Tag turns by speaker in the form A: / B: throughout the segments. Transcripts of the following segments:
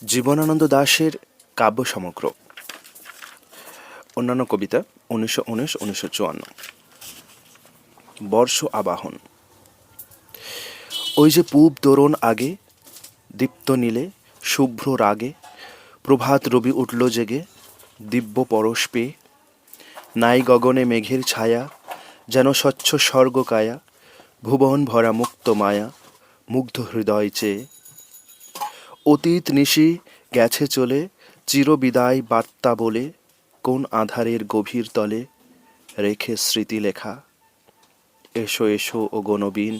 A: জীবনানন্দ দাশের কাব্য সমগ্র। অন্যান্য কবিতা 1919-1954। বর্ষ আবাহন। ওই যে পূব তোরণ আগে, দীপ্ত নীলে শুভ্র রাগে, প্রভাত রবি উঠল জেগে, দিব্য পরশ পেয়ে। নাই গগনে মেঘের ছায়া, যেন স্বচ্ছ স্বর্গকায়া, ভুবন ভরা মুক্ত মায়া, মুগ্ধ হৃদয় চেয়ে। অতীত নিশি গেছে চলে, চিরবিদায় বার্তা বলে, কোন আধারের গভীর তলে রেখে স্মৃতি লেখা। এসো এসো ও গণবীন,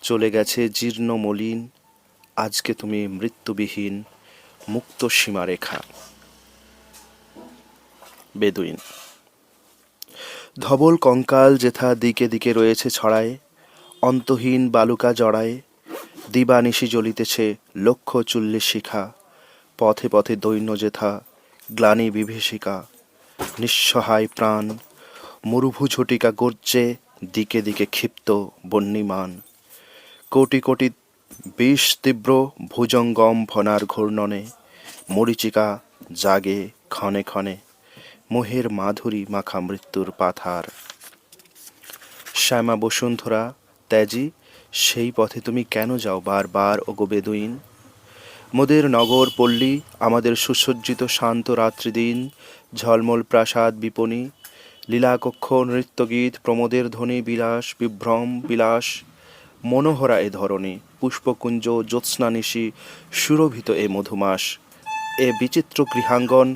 A: চলে গেছে জীর্ণ মলিন, আজকে তুমি মৃত্যুবিহীন মুক্ত সীমারেখা। বেদুইন। ধবল কঙ্কাল যেথা দিকে দিকে রয়েছে ছড়ায়, অন্তহীন বালুকা জড়ায়, দিবানিশি জ্বলিতেছে লক্ষ চুল্লি শিখা। পথে পথে দৈন্য যেথা গ্লানি বিভীষিকা, নিঃসহায় প্রাণ মরুভু ঝটিকা গর্জে, দিকে দিকে ক্ষিপ্ত বহ্নিমান। কোটি কোটি বিষ তীব্র ভুজঙ্গম ফনার ঘূর্ণনে, মরীচিকা জাগে ক্ষণে ক্ষণে, মোহের মাধুরী মাখা মৃত্যুর পাথার। শ্যামা বসুন্ধরা ত্যাজি, সেই পথে তুমি কেন যাও বারবার ওগো বেদুইন? মোদের নগর পল্লী, আমাদের সুসজ্জিত শান্ত রাত্রিদিন, ঝলমল প্রাসাদ বিপণী, লীলাকক্ষ নৃত্যগীত, প্রমোদের ধ্বনি বিলাস বিভ্রম বিলাস, মনোহরা এ ধরণী, পুষ্পকুঞ্জ জ্যোৎস্না নিশি, সুরভিত এ মধুমাস, এ বিচিত্র গৃহাঙ্গন,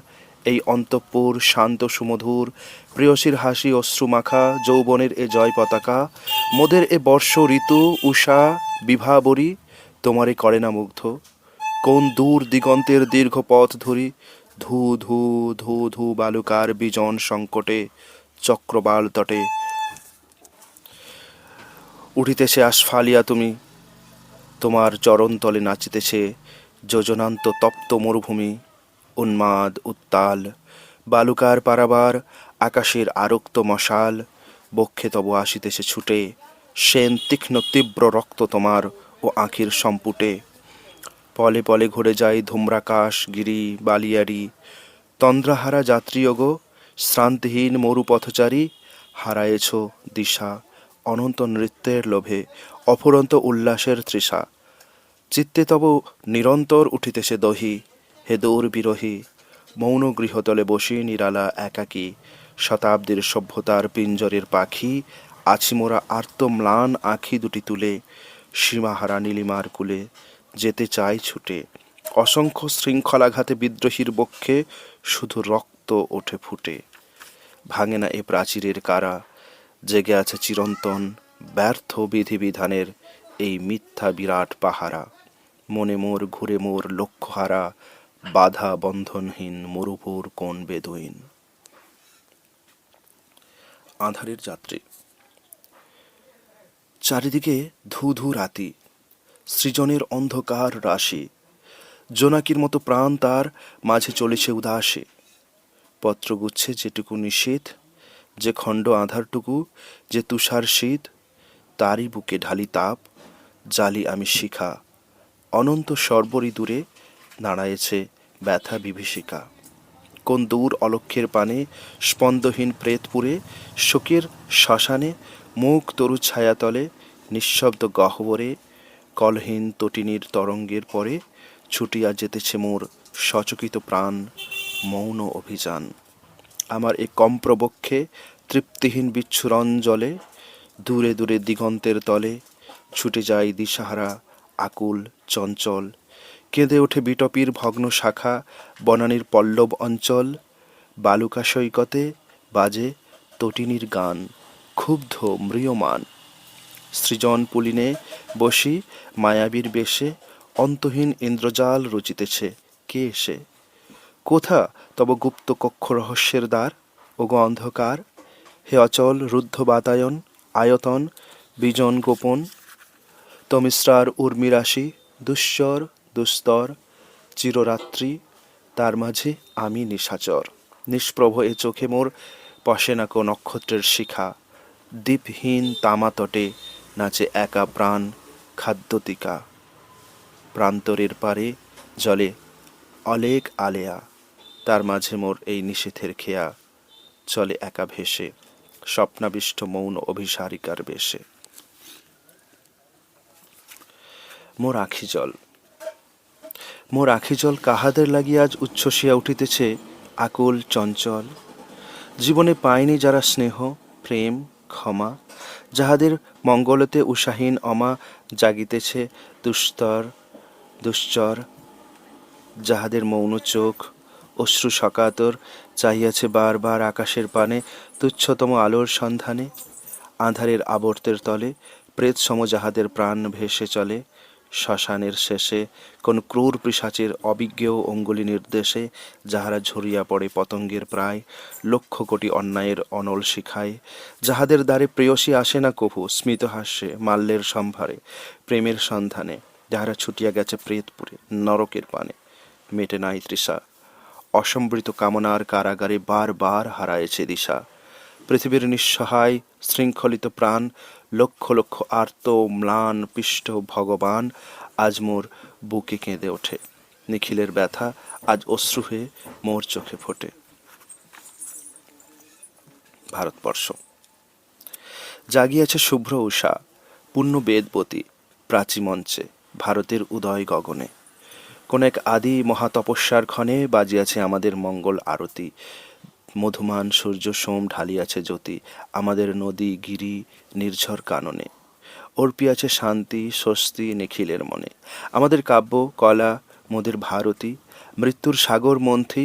A: এই অন্তঃপুর শান্ত সুমধুর, প্রেয়সীর হাসি অশ্রুমাখা, যৌবনের এ জয় পতাকা, মোদের এ বর্ষ ঋতু উষা বিভাবরী, তোমারে করে না মুগ্ধ? কোন দূর দিগন্তের দীর্ঘ পথ ধরি, ধু ধু ধু ধু বালুকার বিজন সংকটে, চক্রবাল তটে উঠিতেছে আশফালিয়া তুমি, তোমার চরণতলে নাচিতেছে যোজনান্ত তপ্ত মরুভূমি। উন্মাদ উত্তাল বালুকার পারাবার, আকাশের আরক্ত মশাল, বক্ষে তব আসিতেছে ছুটে, সেন তীক্ষ্ণ তীব্র রক্ত তোমার ও আঁখির সম্পুটে। পলে পলে ঘুরে যায় ধূম্রাকাশ গিরি বালিয়ারি, তন্দ্রাহারা যাত্রীয়োগ শ্রান্তিহীন মরুপথচারী, হারায়েছ দিশা অনন্ত নৃত্যের লোভে, অফুরন্ত উল্লাসের তৃষা। চিত্তে তব নিরন্তর উঠিতেছে দহি, হে দূর বিরহী, মৌন গৃহতলে বসি নিরালা একাকী, শতাব্দীর সভ্যতার পিঞ্জরের পাখি, আছি মোরা আর্ত ম্লান আঁখি দুটি তুলে, সীমাহারা নীলিমার কুলে যেতে চাই ছুটে। অসংখ্য শৃঙ্খলাঘাতে বিদ্রোহীর বক্ষে শুধু রক্ত ওঠে ফুটে। ভাঙে না এ প্রাচীরের কারা, জেগে আছে চিরন্তন ব্যর্থ বিধিবিধানের এই মিথ্যা বিরাট পাহারা। মনে মোর ঘুরে মোর লক্ষ্যহারা, বাধা বন্ধনহীন মরুভূর কোন বেদুইন। আঁধারের যাত্রী। চারিদিকে ধু ধু রাতি, সৃজনের অন্ধকার রাশি, জোনাকির মতো প্রাণ তার মাঝে চলেছে উদাসে। পত্রগুচ্ছে যেটুকু নিষেধ, যে খণ্ড আধারটুকু, যে তুষার শীত, তারই বুকে ঢালি তাপ, জালি আমি শিখা। অনন্ত সর্বরি দূরে দাঁড়ায়েছে ব্যথা বিভীষিকা। কোন দূর অলক্ষ্যের পানে স্পন্দহীন প্রেতপুরে, শোকের শ্মশানে মুখ তরু ছায়াতলে, নিঃশব্দ গহ্বরে কলহীন তটিনীর তরঙ্গের পরে ছুটিয়া যেতেছে মোর সচকিত প্রাণ মৌন অভিযান। আমার এ কম্প্রবক্ষে তৃপ্তিহীন বিচ্ছুরণ জলে, দূরে দূরে দিগন্তের তলে ছুটে যায় দিশাহারা আকুল চঞ্চল, কেঁদে ওঠে বিটপির ভগ্ন শাখা বনানীর পল্লব অঞ্চল। বালুকা সৈকতে বাজে তটিনীর গান, ক্ষুব্ধ ম্রিয়মান। সৃজন পুলিনে বসি মায়াবীর বেশে, অন্তহীন ইন্দ্রজাল রচিতেছে কে এসে? কোথা তব গুপ্ত কক্ষ রহস্যের দ্বার, ওগো অন্ধকার? হে অচল রুদ্ধ বাতায়ন আয়তন বিজন গোপন, তমিশ্রার উর্মিরাশি দুশ্চর দুস্তর, চিররাত্রি তার মাঝে আমি নিশাচর। নিষ্প্রভ এ চোখে মোর পশে না কো নক্ষত্রের শিখা, দীপহীন তামাতটে নাচে একা প্রাণ খাদ্যতিকা। প্রান্তরের পারে জলে অলেক আলেয়া, তার মাঝে মোর এই নিষেধের খেয়া, চলে একা ভেসে স্বপ্নাবিষ্ট মৌন অভিসারিকার বেশে। মোর আখি জল, মোর আখি জল কাহাদের লাগিয়া আজ উচ্ছ্বসিয়া উঠিতেছে আকুল চঞ্চল। জীবনে পায়নি যারা স্নেহ, প্রেম, ক্ষমা, যাহাদের মঙ্গলতে উষাহীন অমা জাগিতেছে দুশ্চর, যাহাদের মৌন চোখ অশ্রু সকাতর চাহিয়াছে বারবার আকাশের পানে তুচ্ছতম আলোর সন্ধানে। আঁধারের আবর্তের তলে প্রেতসম যাহাদের প্রাণ ভেসে চলে, শ্মশানের শেষে কোন ক্রূর পিশাচের অবিজ্ঞেয় অঙ্গুলি নির্দেশে যাহারা ঝরিয়া পড়ে পতঙ্গের প্রায় লক্ষ কোটি অন্যায়ের অনল শিখায়। যাহাদের দ্বারে প্রেয়সী আসে না কভু স্মিত হাস্যে মাল্যের সম্ভারে প্রেমের সন্ধানে, যাহারা ছুটিয়া গেছে প্রেতপুরে নরকের পানে। মেটে নাই তৃষা, অসম্বৃত কামনার কারাগারে বারবার হারায়েছে দিশা। পৃথিবীর নিঃসহায় শৃঙ্খলিত প্রাণ লক্ষ লক্ষ আর্ত ম্লান পিষ্ট ভগবান আজ মোর বুকে কেঁদে ওঠে। নিখিলের ব্যথা আজ অশ্রু হয়ে মোর চোখে ফোটে। ভারতবর্ষ জাগিয়াছে শুভ্র উষা, পূর্ণ বেদবতী প্রাচী মঞ্চে ভারতের উদয় গগনে। কোন এক আদি মহাতপস্যার ক্ষণে বাজিয়াছে আমাদের মঙ্গল আরতি। মধুমান সূর্য সোম ঢালিয়াছে জ্যোতি আমাদের নদী গিরি নির্ঝর কাননে। অর্পিয়াছে শান্তি স্বস্তি নিখিলের মনে। আমাদের কাব্য কলা মোদের ভারতী, মৃত্যুর সাগর মন্থী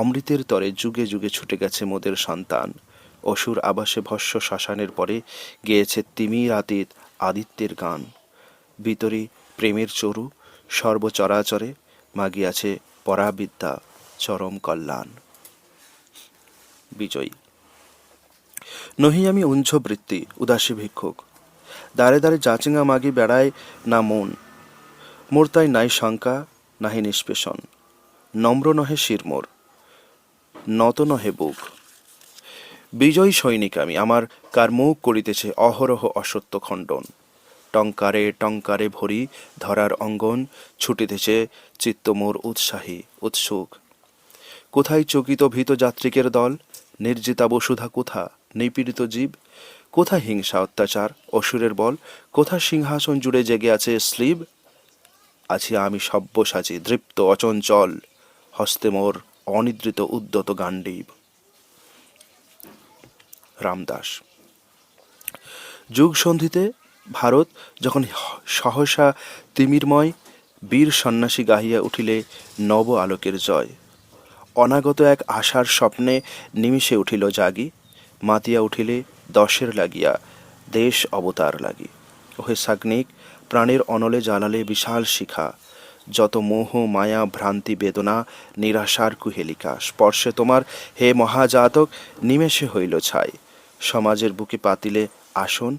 A: অমৃতের তরে যুগে যুগে ছুটে গেছে মোদের সন্তান। অসুর আবাসে ভস্য শ্মশানের পরে গেয়েছে তিমির আতীত আদিত্যের গান। ভিতরি প্রেমের চরু সর্বচরাচরে মাগিয়াছে পরাবিদ্যা চরম কল্যাণ। বিজয়ী নহি আমি উঞ্জ বৃত্তি উদাসী ভিক্ষুক, দ্বারে দ্বারে যাচিঙা মাগি বেড়ায় না মন। মোর তাই নাই শঙ্কা নাহি নিষ্পেষণ, নম্র নহে শির মোর নত নহে বুক। বিজয়ী সৈনিক আমি, আমার কার মুখ করিতেছে অহরহ অসত্য খণ্ডন। টঙ্কারে টঙ্কারে ভরি ধরার অঙ্গন ছুটিতেছে চিত্ত মোর উৎসাহী উৎসুক। কোথায় চকিত ভীত যাত্রিকের দল, নির্জিতা বসুধা কোথা নিপীড়িত জীব। কোথা হিংসা অত্যাচার অসুরের বল, কোথা সিংহাসন জুড়ে জেগে আছে স্লিব। আছি আমি সব্যসাচী দৃপ্ত অচঞ্চল, হস্তে মোর অনিদ্রিত উদ্যত গান্ডীব। রামদাস যুগ সন্ধিতে ভারত যখন সহসা তিমিরময় বীর সন্ন্যাসী গাহিয়া উঠিলে নব আলোকের জয়। অনাগত এক আশার স্বপ্নে নিমিষে উঠিল জাগি, মাতিয়া উঠিলে দশের লাগিয়া দেশ অবতার লাগি। ওহে সাগ্নিক প্রাণের অনলে জ্বালালে বিশাল শিখা, যত মোহ মায়া ভ্রান্তি বেদনা নিরাশার কুহেলিকা স্পর্শে তোমার হে মহাজাতক নিমেষে হইল ছাই। সমাজের বুকে পাতিলে আসন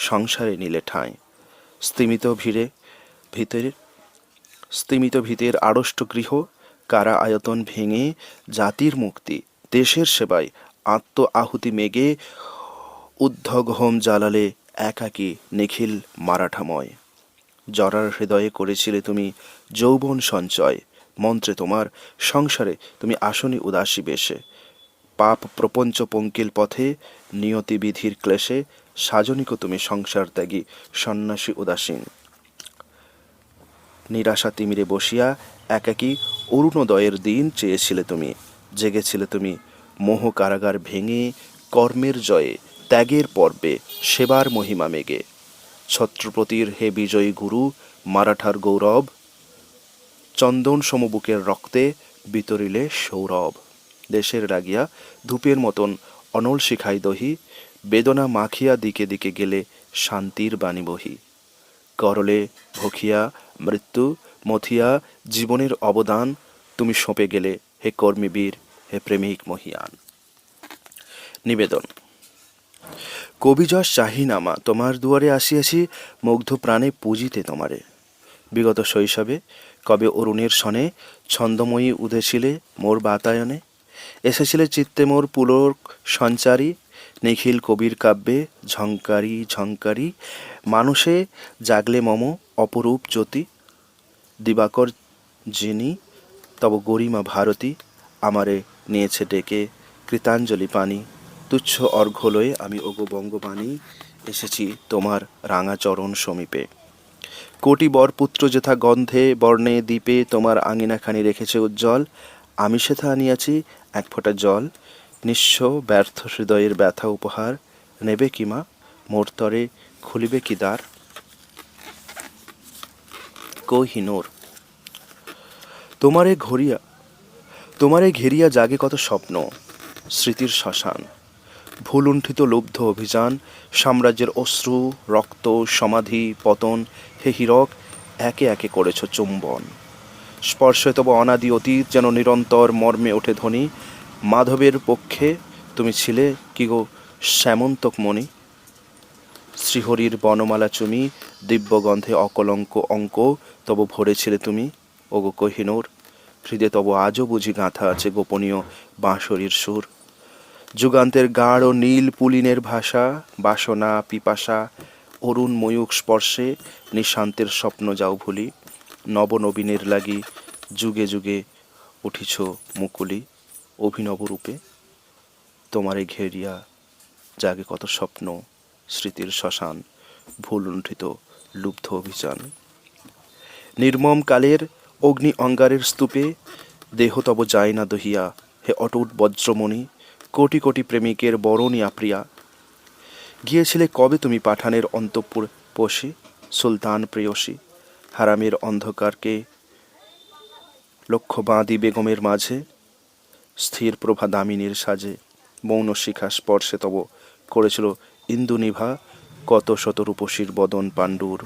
A: সংসারে নিলে ঠাঁই। স্তিমিত ভিতের আড়ষ্ট গৃহ কারা আয়তন ভেঙে জাতির মুক্তি দেশের সেবায় আত্ম আহুতি মেগে উদ্ধগ হোম জ্বালালে একাকী নিখিল মারাঠাময়। জরার হৃদয়ে করেছিলে তুমি যৌবন সঞ্চয়, মন্ত্রে তোমার সংসারে তুমি আসনি উদাসী বেশে। পাপ প্রপঞ্চ পঙ্কিল পথে নিয়তি বিধির ক্লেশে সাজনিক তুমি সংসার ত্যাগী সন্ন্যাসী উদাসীন। নিরাশা তিমিরে বসিয়া একাকী অরুণোদয়ের দিন চেয়েছিলে তুমি, জেগেছিলে তুমি মোহ কারাগার ভেঙে কর্মের জয়ে ত্যাগের পর্বে সেবার মহিমা মেগে। ছত্রপতির হে বিজয়ী গুরু মারাঠার গৌরব, চন্দন সমবুকের রক্তে বিতরিলে সৌরভ। দেশের রাগিয়া ধূপের মতন অনল শিখাই দহি, বেদনা মাখিয়া দিকে দিকে গেলে শান্তির বাণী বহি। করলে ভখিয়া মৃত্যু মথিয়া জীবনের অবদান তুমি সঁপে গেলে হে কর্মীবীর হে প্রেমিক মহিয়ান। নিবেদন কবিযশ চাহিনামা তোমার দুয়ারে আসিয়াছি মুগ্ধ প্রাণে পুজিতে তোমারে। বিগত শৈশবে কবে অরুণের সনে ছন্দময়ী উধেছিলে মোর বাতায়নে। এসেছিলে চিত্তে মোর পুলক সঞ্চারী, নিখিল কবির কাব্যে ঝঙ্কারি ঝঙ্কারি। মানুষে জাগলে মম অপরূপ জ্যোতি, দিবাকর যিনি তব গরিমা ভারতী আমারে নিয়েছে ডেকে, কৃতাঞ্জলি পানি তুচ্ছ অর্ঘ্য লয়ে আমি ওগো বঙ্গবাণী এসেছি তোমার রাঙা চরণ সমীপে। কোটি বরপুত্র যেথা গন্ধে বর্ণে দ্বীপে তোমার আঙিনাখানি রেখেছে উজ্জ্বল, আমি সেথা আনিয়াছি এক ফোঁটা জল। নিঃস্ব ব্যর্থ হৃদয়ের ব্যথা উপহার নেবে কি মা, মোর তরে খুলিবে কি দ্বার। কোহিনূর। তোমারে ঘেরিয়া জাগে কত স্বপ্ন, স্মৃতির শ্মশান, ভুলুণ্ঠিত লুব্ধ অভিযান, সাম্রাজ্যের অশ্রু রক্ত সমাধি পতন, হে হীরক একে একে করেছ চুম্বন। স্পর্শে তব অনাদি অতীত যেন নিরন্তর মর্মে ওঠে ধ্বনি। মাধবের পক্ষে তুমি ছিলে কি গো শ্যামন্তক মণি। শ্রীহরির বনমালা চুমি দিব্যগন্ধে অকলঙ্ক অঙ্ক তব ভরেছিলে তুমি, ওগো কোহিনূর। হৃদে তব আজও বুঝি গাঁথা আছে গোপনীয় বাঁশরীর সুর। যুগান্তের গাঢ় নীল পুলিনের ভাষা, বাসনা পিপাসা অরুণ ময়ূক স্পর্শে নিশান্তের স্বপ্ন যাও ভুলি। নবনবীনের লাগি যুগে যুগে উঠিছ মুকুলি, অভিনব রূপে তোমারে ঘেরিয়া জাগে কত স্বপ্ন, স্মৃতির শ্মশান, ভুলুণ্ঠিত লুব্ধ অভিযান। নির্মম কালের অগ্নি অঙ্গারের স্তূপে দেহ তব যায় না দহিয়া, হে অটুট বজ্রমণি কোটি কোটি প্রেমিকের বরণিয়া প্রিয়া। গিয়েছিলে কবে তুমি পাঠানের অন্তঃপুর পশি, সুলতান প্রেয়সী হারামের অন্ধকারকে লক্ষ্য বাঁধি বেগমের মাঝে, স্থির প্রভা দামিনীর সাজে মৌন শিখা স্পর্শে তব করেছিল ইন্দুনিভা, কত শত রূপসীর বদন পাণ্ডুর,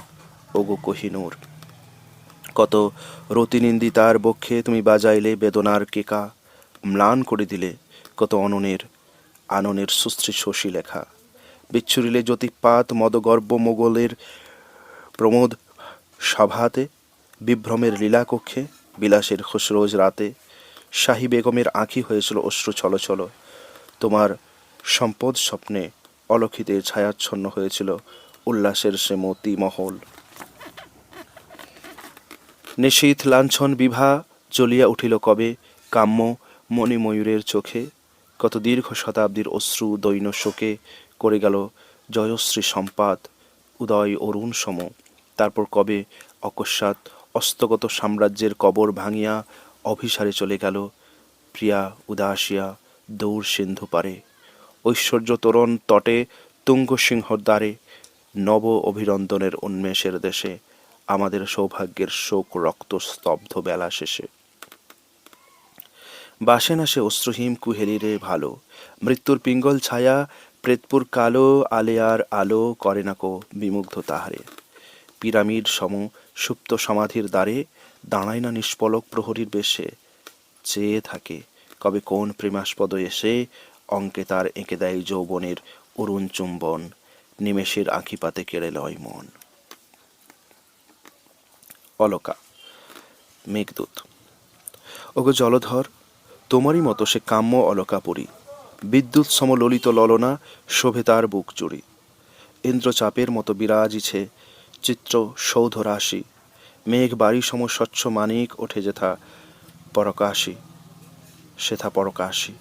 A: ওগো কোহিনূর। কত রতিনিন্দিতার বক্ষে তুমি বাজাইলে বেদনার কেকা, ম্লান করে দিলে কত আননের সুশ্রী শশী লেখা। বিচ্ছুরিলে জ্যোতিপাত মদগর্ব মোগলের প্রমোদ সভাতে, বিভ্রমের লীলাকক্ষে বিলাসের খুশরোজ রাতে। শাহী বেগমের আঁখি হয়েছিল অশ্রু ছলছল, তোমার সম্পদ স্বপ্নে অলক্ষিতে ছায়াচ্ছন্ন হয়েছিল উল্লাসের সে মতি মহল। নিশীথ লাঞ্ছন বিভা জ্বলিয়া উঠিল কবে কাম্য মণিময়ূরের চোখে, কত দীর্ঘ শতাব্দীর অশ্রু দৈন শোকে করে গেল জয়শ্রী সম্পাদ উদয় অরুণ সম। তারপর কবে অকস্মাৎ অস্তগত সাম্রাজ্যের কবর ভাঙিয়া অভিসারে চলে গেল প্রিয়া উদাসিয়া দৌড় সিন্ধু পারে। ঐশ্বর্য তোরণ তটে তুঙ্গসিংহর দ্বারে নব অভিনন্দনের উন্মেষের দেশে আমাদের সৌভাগ্যের শোক রক্ত স্তব্ধ বেলা শেষে। বাসে না সে অশ্রুহীন কুহেলিরে ভালো, মৃত্যুর পিঙ্গল ছায়া প্রেতপুর কালো আলেয়ার আলো করে না কো বিমুগ্ধ তাহারে। পিরামিড সম সুপ্ত সমাধির দ্বারে দাঁড়ায় না নিষ্পলক প্রহরীর বেশে, চেয়ে থাকে কবে কোন প্রেমাস্পদ এসে অঙ্কে তার এঁকে দেয় যৌবনের অরুণ চুম্বন, নিমেষের আঁখিপাতে কেড়ে লয় মন। অলকা। মেঘদূত। ওগো জলধর, তোমারই মতো সে কাম্য অলকাপুরী, বিদ্যুৎ সমললিত ললনা শোভে তার বুক জুড়ি। ইন্দ্রচাপের মতো বিরাজিছে চিত্র সৌধ রাশি, মেঘ বাড়ি সম স্বচ্ছ মানিক ওঠে যেথা পরকাশী সেথা পরকাশী।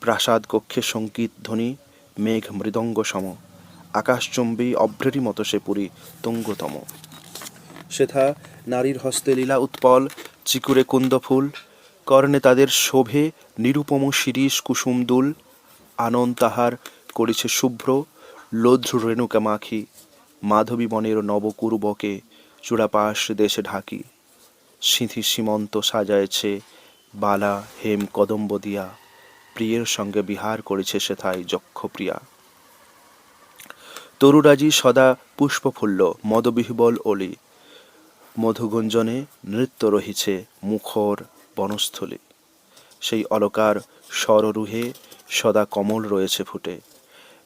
A: প্রাসাদ কক্ষে সঙ্গীত ধ্বনি মেঘ মৃদঙ্গ সম, আকাশচুম্বী অভ্রেরই মতো সে পুরী তুঙ্গতম। সেথা নারীর হস্তে লীলা উৎপল চিকুরে কুন্দফুল, কর্ণে তাদের শোভে নিরুপম শিরীষ কুসুমদুল। আনন্দ তাহার করেছে শুভ্র লোধ্র রেণুকা মাখি, মাধবী বনের নবকুরুবকে চূড়াপাশ দেশে ঢাকি। সিঁথি সীমন্ত সাজায়েছে বালা হেম কদম্ব দিয়া, প্রিয়ের সঙ্গে বিহার করেছে সেথায় যক্ষপ্রিয়া। তরুরাজি সদা পুষ্পফুল্ল মদবিহ্বল অলি, মধুগুঞ্জনে নৃত্য রহিছে মুখর বনস্থলী। সেই অলকার সররুহে সদা কমল রয়েছে ফুটে,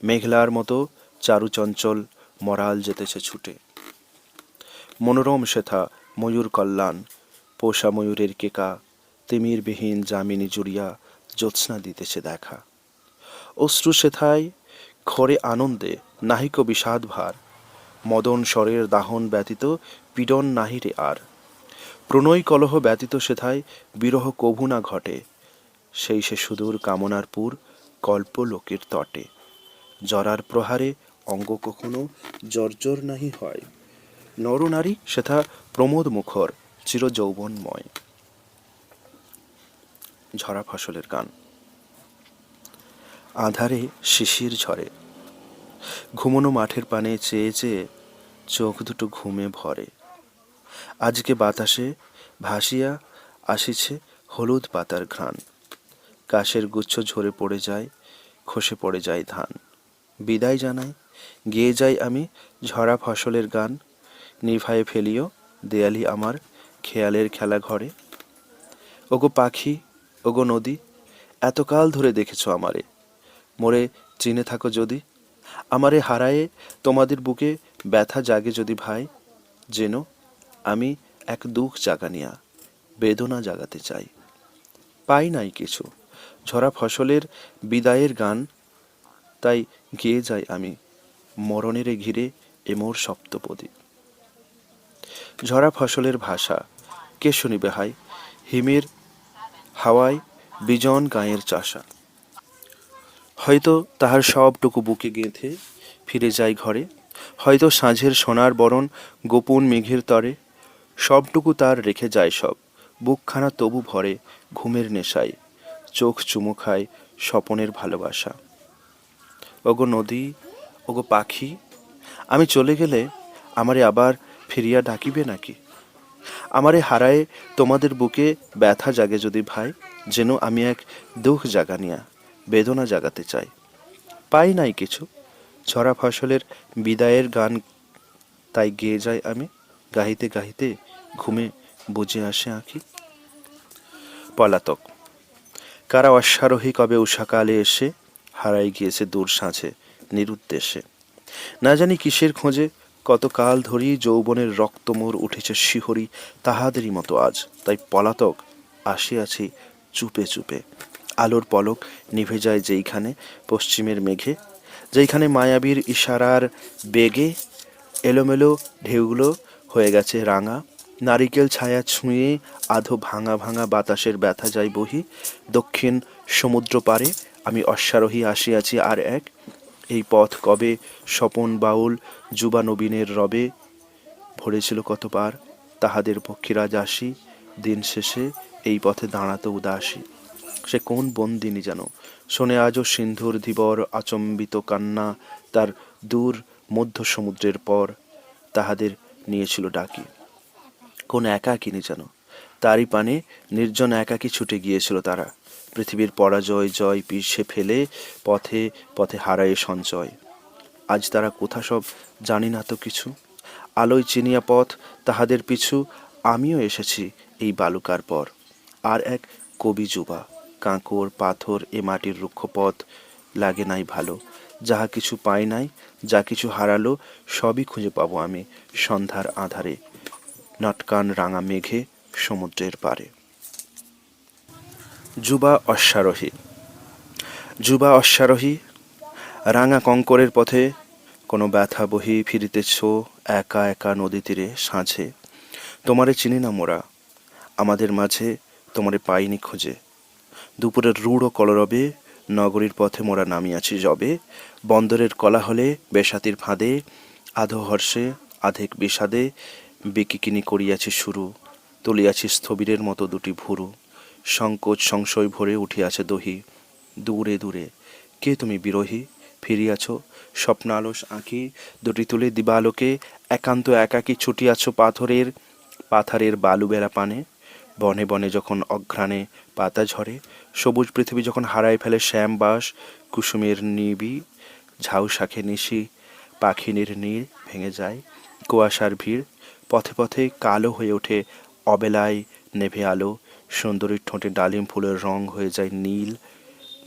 A: মেঘলার মতো চারুচঞ্চল মরাল যেতেছে ছুটে। মনোরম সেথা ময়ূর কল্যাণ পোষা ময়ূরের কেকা, তিমিরবিহীন যামিনী জুড়িয়া জ্যোৎস্না দিতেছে দেখা। অশ্রু সেথায় খরে আনন্দে নাহিক বিষাদ ভার, মদন স্বরের দাহন ব্যতীত পীড়ন নাহিরে আর। প্রণয় কলহ ব্যতীত সেথায় বিরহ কভু না ঘটে, সেই সে সুদূর কামনার পুর কল্পলোকের তটে। জরার প্রহারে অঙ্গ কখনো জর্জর নাহি হয়, নরনারী সেথা প্রমোদ মুখর চির যৌবনময়। ঝরা ফসলের গান। আধারে শিশির ঝরে, ঘুমনো মাঠের পানে চেয়ে চেয়ে চোখ দুটো ঘুমে ভরে। আজকে বাতাসে ভাসিয়া আসিছে হলুদ পাতার ঘ্রাণ, কাশের গুচ্ছ ঝরে পড়ে যায়, খসে পড়ে যায় ধান। বিদায় জানাই, গেয়ে যাই আমি ঝরা ফসলের গান, নিভায়ে ফেলিও দেয়ালি আমার খেয়ালের খেলা ঘরে। ওগো পাখি, ওগো নদী, এতকাল ধরে দেখেছ আমারে, মোরে চিনে থাকো যদি। আমারে হারায়ে তোমাদের বুকে ব্যথা জাগে যদি ভাই, যেন আমি এক দুঃখ জাগানিয়া বেদনা জাগাতে চাই। পাই নাই কিছু, ঝরা ফসলের বিদায়ের গান, তাই গেয়ে যাই আমি মরণেরে ঘিরে এ মোর সপ্তপদী। ঝরা ফসলের ভাষা কে শুনিবে হাই, হিমের হাওয়ায় বিজন গাঁয়ের চাষা। হয়তো তাহার সবটুকু বুকে গেঁথে ফিরে যায় ঘরে, হয়তো সাঁঝের সোনার বরণ গোপন মেঘের তরে, সবটুকু তার রেখে যায় সব, বুকখানা তবু ভরে ঘুমের নেশায়, চোখ চুমু খায় স্বপনের ভালোবাসা। ওগো নদী, ওগো পাখি, আমি চলে গেলে আমারে আবার ফিরিয়া ডাকিবে নাকি? আমারে হারায়ে তোমাদের বুকে ব্যথা জাগে যদি ভাই, যেন আমি এক দুঃখ জাগানিয়া বেদনা জাগাতে চাই। পাই নাই কিছু, ঝরা ফসলের বিদায়ের গান, তাই গেয়ে যাই আমি গাহিতে গাহিতে ঘুমে বুঝে আসে আঁখি। পলাতক। কারা অশ্বারোহী কবে উষাকালে এসে হারাই গিয়েছে দূর সাঁঝে নিরুদ্দেশে। না জানি কিসের খোঁজে কতকাল ধরি যৌবনের রক্তমোর উঠেছে শিহরি তাহাদেরই মতো আজ, তাই পলাতক আসিয়াছি চুপে চুপে। আলোর পলক নিভে যায় যেইখানে পশ্চিমের মেঘে, যেইখানে মায়াবীর ইশারার বেগে এলোমেলো ঢেউগুলো হয়ে গেছে রাঙা। নারিকেল ছায়া ছুঁয়ে আধো ভাঙা ভাঙা বাতাসের ব্যথা যায় বহি। দক্ষিণ সমুদ্র পারে আমি অশ্বারোহী আসিয়াছি আর এক, এই পথ কবে স্বপন বাউল যুবা নবীনের রবে ভরেছিল কতবার, তাহাদের পক্ষীরাজ আসি দিন শেষে এই পথে দাঁড়াতো উদাসী। সে কোন বন্দিনী যেন শোনে আজও সিন্ধুর ধীবর আচম্বিত কান্না, তার দূর মধ্য সমুদ্রের পর তাহাদের নিয়েছিল ডাকি। কোন একাকিনী যেন তারই পানে নির্জন একাকী ছুটে গিয়েছিল তারা, পৃথিবীর পরাজয় জয় পিষে ফেলে পথে পথে হারায় সঞ্চয়। আজ তারা কোথা সব জানি না তো কিছু, আলোয় চিনিয়া পথ তাহাদের পিছু, আমিও এসেছি এই বালুকার পর। আর এক কবি যুবা, কাঁকর পাথর এ মাটির রুক্ষ পথ লাগে নাই ভালো, যাহা কিছু পাই নাই, যা কিছু হারালো সবই খুঁজে পাবো আমি সন্ধ্যার আধারে, নটকান রাঙা মেঘে সমুদ্রের পারে। যুবা অশ্বারোহী। যুবা অশ্বারোহী, রাঙা কঙ্করের পথে কোনো ব্যথা বহি ফিরিতেছ একা একা নদী তীরে সাঁঝে। তোমারে চিনি না মোরা, আমাদের মাঝে তোমারে পাইনি খুঁজে। দুপুরের রূঢ় কলরবে নগরীর পথে মোরা নামিয়াছি যবে, বন্দরের কলাহলে বেসাতির ফাঁদে আধো হর্ষে আধেক বিষাদে বিকিকিনি করিয়াছি শুরু, তুলিয়াছি স্থবিরের মতো দুটি ভুরু, সংকোচ সংশয় ভরে উঠিয়াছে দহি। দূরে দূরে কে তুমি বিরোহী, ফিরিয়াছ স্বপ্নালস আঁকি দুটি তুলে দিবালোকে, একান্ত একাকী ছুটিয়াছ পাথারের বালুবেলা পানে। বনে বনে যখন অঘ্রাণে পাতা ঝরে, সবুজ পৃথিবী যখন হারায় ফেলে শ্যামবাস কুসুমের নিবি, ঝাউ শাখে নিশি পাখিনীর নীড় ভেঙে যায় কুয়াশার ভিড়, পথে পথে কালো হয়ে ওঠে অবেলায় নেভে আলো, সুন্দরীর ঠোঁটে ডালিম ফুলের রং হয়ে যায় নীল।